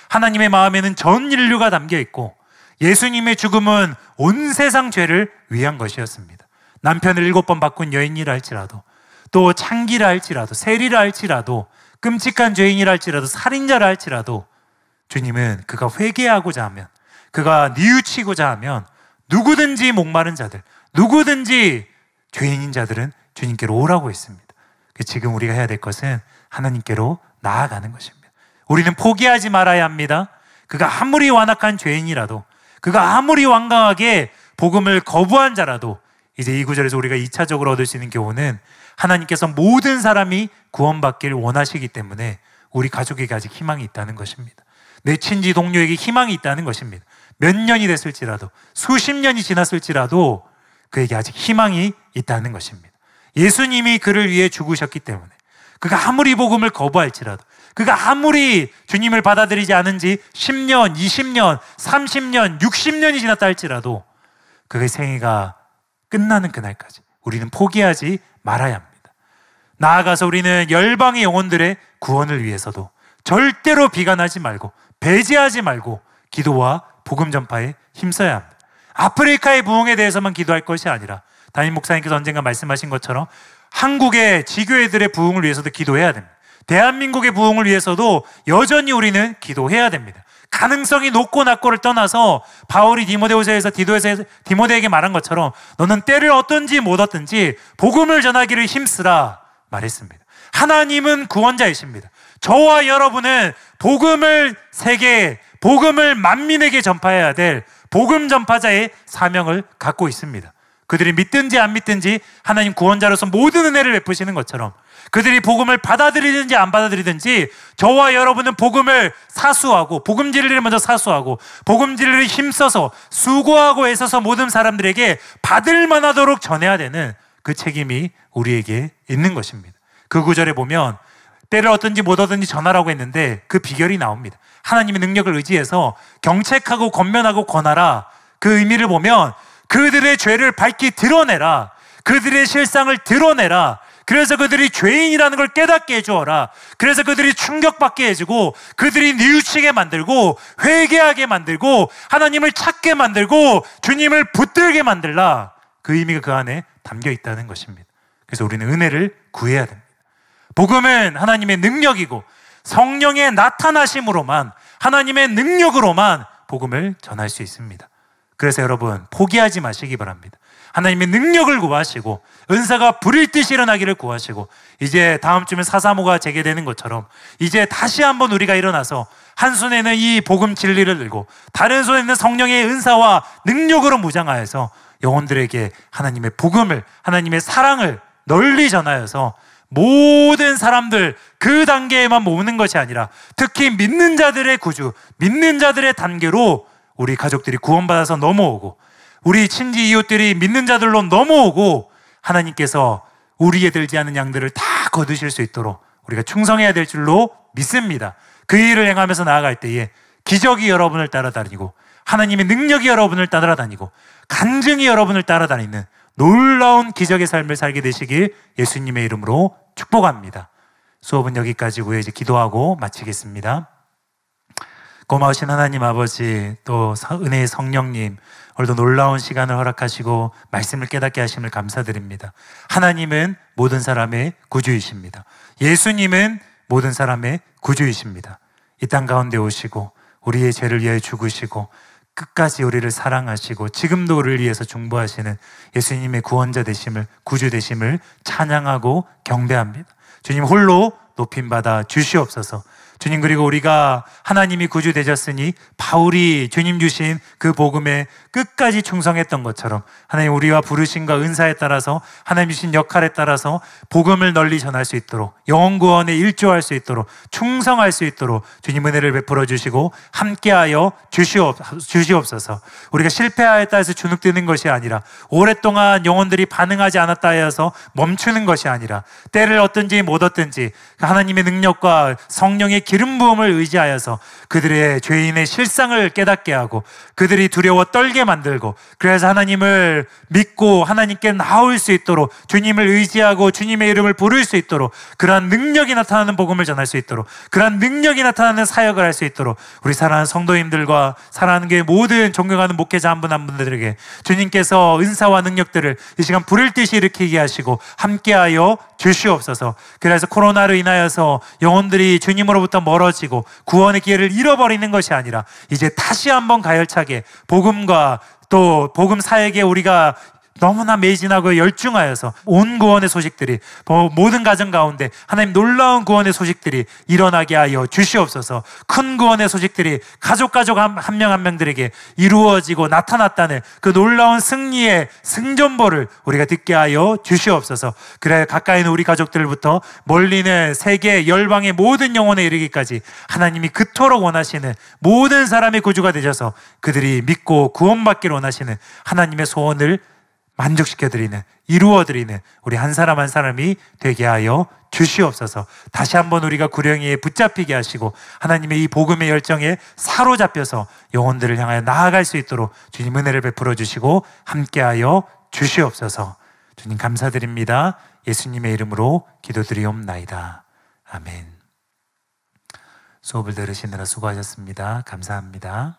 하나님의 마음에는 전 인류가 담겨 있고 예수님의 죽음은 온 세상 죄를 위한 것이었습니다. 남편을 7번 바꾼 여인이라 할지라도 또 창기라 할지라도 세리라 할지라도 끔찍한 죄인이라 할지라도 살인자라 할지라도 주님은 그가 회개하고자 하면 그가 뉘우치고자 하면 누구든지 목마른 자들 누구든지 죄인인 자들은 주님께로 오라고 했습니다. 지금 우리가 해야 될 것은 하나님께로 나아가는 것입니다. 우리는 포기하지 말아야 합니다. 그가 아무리 완악한 죄인이라도 그가 아무리 완강하게 복음을 거부한 자라도 이제 이 구절에서 우리가 2차적으로 얻을 수 있는 교훈은 하나님께서 모든 사람이 구원받기를 원하시기 때문에 우리 가족에게 아직 희망이 있다는 것입니다. 내 친지 동료에게 희망이 있다는 것입니다. 몇 년이 됐을지라도 수십 년이 지났을지라도 그에게 아직 희망이 있다는 것입니다. 예수님이 그를 위해 죽으셨기 때문에 그가 아무리 복음을 거부할지라도 그가 아무리 주님을 받아들이지 않은 지 10년, 20년, 30년, 60년이 지났다 할지라도 그의 생애가 끝나는 그날까지 우리는 포기하지 말아야 합니다. 나아가서 우리는 열방의 영혼들의 구원을 위해서도 절대로 비관하지 말고 배제하지 말고 기도와 복음 전파에 힘써야 합니다. 아프리카의 부흥에 대해서만 기도할 것이 아니라 담임 목사님께서 언젠가 말씀하신 것처럼 한국의 지교회들의 부흥을 위해서도 기도해야 됩니다. 대한민국의 부흥을 위해서도 여전히 우리는 기도해야 됩니다. 가능성이 높고 낮고를 떠나서 바울이 디모데후서에서 디모데에게 말한 것처럼 너는 때를 얻든지 못 얻든지 복음을 전하기를 힘쓰라 말했습니다. 하나님은 구원자이십니다. 저와 여러분은 복음을 세계에, 복음을 만민에게 전파해야 될 복음 전파자의 사명을 갖고 있습니다. 그들이 믿든지 안 믿든지 하나님 구원자로서 모든 은혜를 베푸시는 것처럼 그들이 복음을 받아들이든지 안 받아들이든지 저와 여러분은 복음을 사수하고 복음 진리를 먼저 사수하고 복음 진리를 힘써서 수고하고 애써서 모든 사람들에게 받을 만하도록 전해야 되는 그 책임이 우리에게 있는 것입니다. 그 구절에 보면 때를 얻든지 못 얻든지 전하라고 했는데 그 비결이 나옵니다. 하나님의 능력을 의지해서 경책하고 권면하고 권하라. 그 의미를 보면 그들의 죄를 밝히 드러내라. 그들의 실상을 드러내라. 그래서 그들이 죄인이라는 걸 깨닫게 해주어라. 그래서 그들이 충격받게 해주고 그들이 뉘우치게 만들고 회개하게 만들고 하나님을 찾게 만들고 주님을 붙들게 만들라. 그 의미가 그 안에 담겨 있다는 것입니다. 그래서 우리는 은혜를 구해야 됩니다. 복음은 하나님의 능력이고 성령의 나타나심으로만 하나님의 능력으로만 복음을 전할 수 있습니다. 그래서 여러분 포기하지 마시기 바랍니다. 하나님의 능력을 구하시고 은사가 불일 듯이 일어나기를 구하시고 이제 다음 주면 사사모가 재개되는 것처럼 이제 다시 한번 우리가 일어나서 한 손에는 이 복음 진리를 들고 다른 손에는 성령의 은사와 능력으로 무장하여서 영혼들에게 하나님의 복음을, 하나님의 사랑을 널리 전하여서 모든 사람들 그 단계에만 모으는 것이 아니라 특히 믿는 자들의 구주, 믿는 자들의 단계로 우리 가족들이 구원받아서 넘어오고 우리 친지 이웃들이 믿는 자들로 넘어오고 하나님께서 우리에 들지 않은 양들을 다 거두실 수 있도록 우리가 충성해야 될 줄로 믿습니다. 그 일을 행하면서 나아갈 때에 기적이 여러분을 따라다니고 하나님의 능력이 여러분을 따라다니고 간증이 여러분을 따라다니는 놀라운 기적의 삶을 살게 되시길 예수님의 이름으로 축복합니다. 수업은 여기까지고요. 이제 기도하고 마치겠습니다. 고마우신 하나님 아버지, 또 은혜의 성령님, 오늘도 놀라운 시간을 허락하시고 말씀을 깨닫게 하심을 감사드립니다. 하나님은 모든 사람의 구주이십니다. 예수님은 모든 사람의 구주이십니다. 이 땅 가운데 오시고 우리의 죄를 위하여 죽으시고 끝까지 우리를 사랑하시고 지금도 우리를 위해서 중보하시는 예수님의 구원자 되심을, 구주 되심을 찬양하고 경배합니다. 주님 홀로 높임받아 주시옵소서. 주님, 그리고 우리가 하나님이 구주 되셨으니 바울이 주님 주신 그 복음에 끝까지 충성했던 것처럼 하나님 우리와 부르심과 은사에 따라서 하나님 주신 역할에 따라서 복음을 널리 전할 수 있도록 영혼 구원에 일조할 수 있도록 충성할 수 있도록 주님 은혜를 베풀어 주시고 함께하여 주시옵소서. 우리가 실패하였다 해서 주눅드는 것이 아니라 오랫동안 영혼들이 반응하지 않았다 해서 멈추는 것이 아니라 때를 얻든지 못 얻든지 하나님의 능력과 성령의 기름 부음을 의지하여서 그들의 죄인의 실상을 깨닫게 하고 그들이 두려워 떨게 만들고 그래서 하나님을 믿고 하나님께 나올 수 있도록 주님을 의지하고 주님의 이름을 부를 수 있도록 그러한 능력이 나타나는 복음을 전할 수 있도록 그러한 능력이 나타나는 사역을 할 수 있도록 우리 사랑하는 성도님들과 사랑하는 게 모든 존경하는 목회자 한 분 한 분들에게 주님께서 은사와 능력들을 이 시간 불을 듯이 일으키게 하시고 함께하여 주시옵소서. 그래서 코로나로 인하여서 영혼들이 주님으로부터 멀어지고 구원의 기회를 잃어버리는 것이 아니라 이제 다시 한번 가열차게 복음과 또 복음 사역에 우리가 너무나 매진하고 열중하여서 온 구원의 소식들이 모든 가정 가운데 하나님 놀라운 구원의 소식들이 일어나게 하여 주시옵소서. 큰 구원의 소식들이 가족 한 명 한 명들에게 이루어지고 나타났다는 그 놀라운 승리의 승전보를 우리가 듣게 하여 주시옵소서. 그래 가까이 있는 우리 가족들부터 멀리는 세계 열방의 모든 영혼에 이르기까지 하나님이 그토록 원하시는 모든 사람의 구주가 되셔서 그들이 믿고 구원받기를 원하시는 하나님의 소원을 만족시켜드리는, 이루어드리는 우리 한 사람 한 사람이 되게 하여 주시옵소서. 다시 한번 우리가 구령이에 붙잡히게 하시고 하나님의 이 복음의 열정에 사로잡혀서 영혼들을 향하여 나아갈 수 있도록 주님 은혜를 베풀어 주시고 함께하여 주시옵소서. 주님 감사드립니다. 예수님의 이름으로 기도드리옵나이다. 아멘. 수업을 들으시느라 수고하셨습니다. 감사합니다.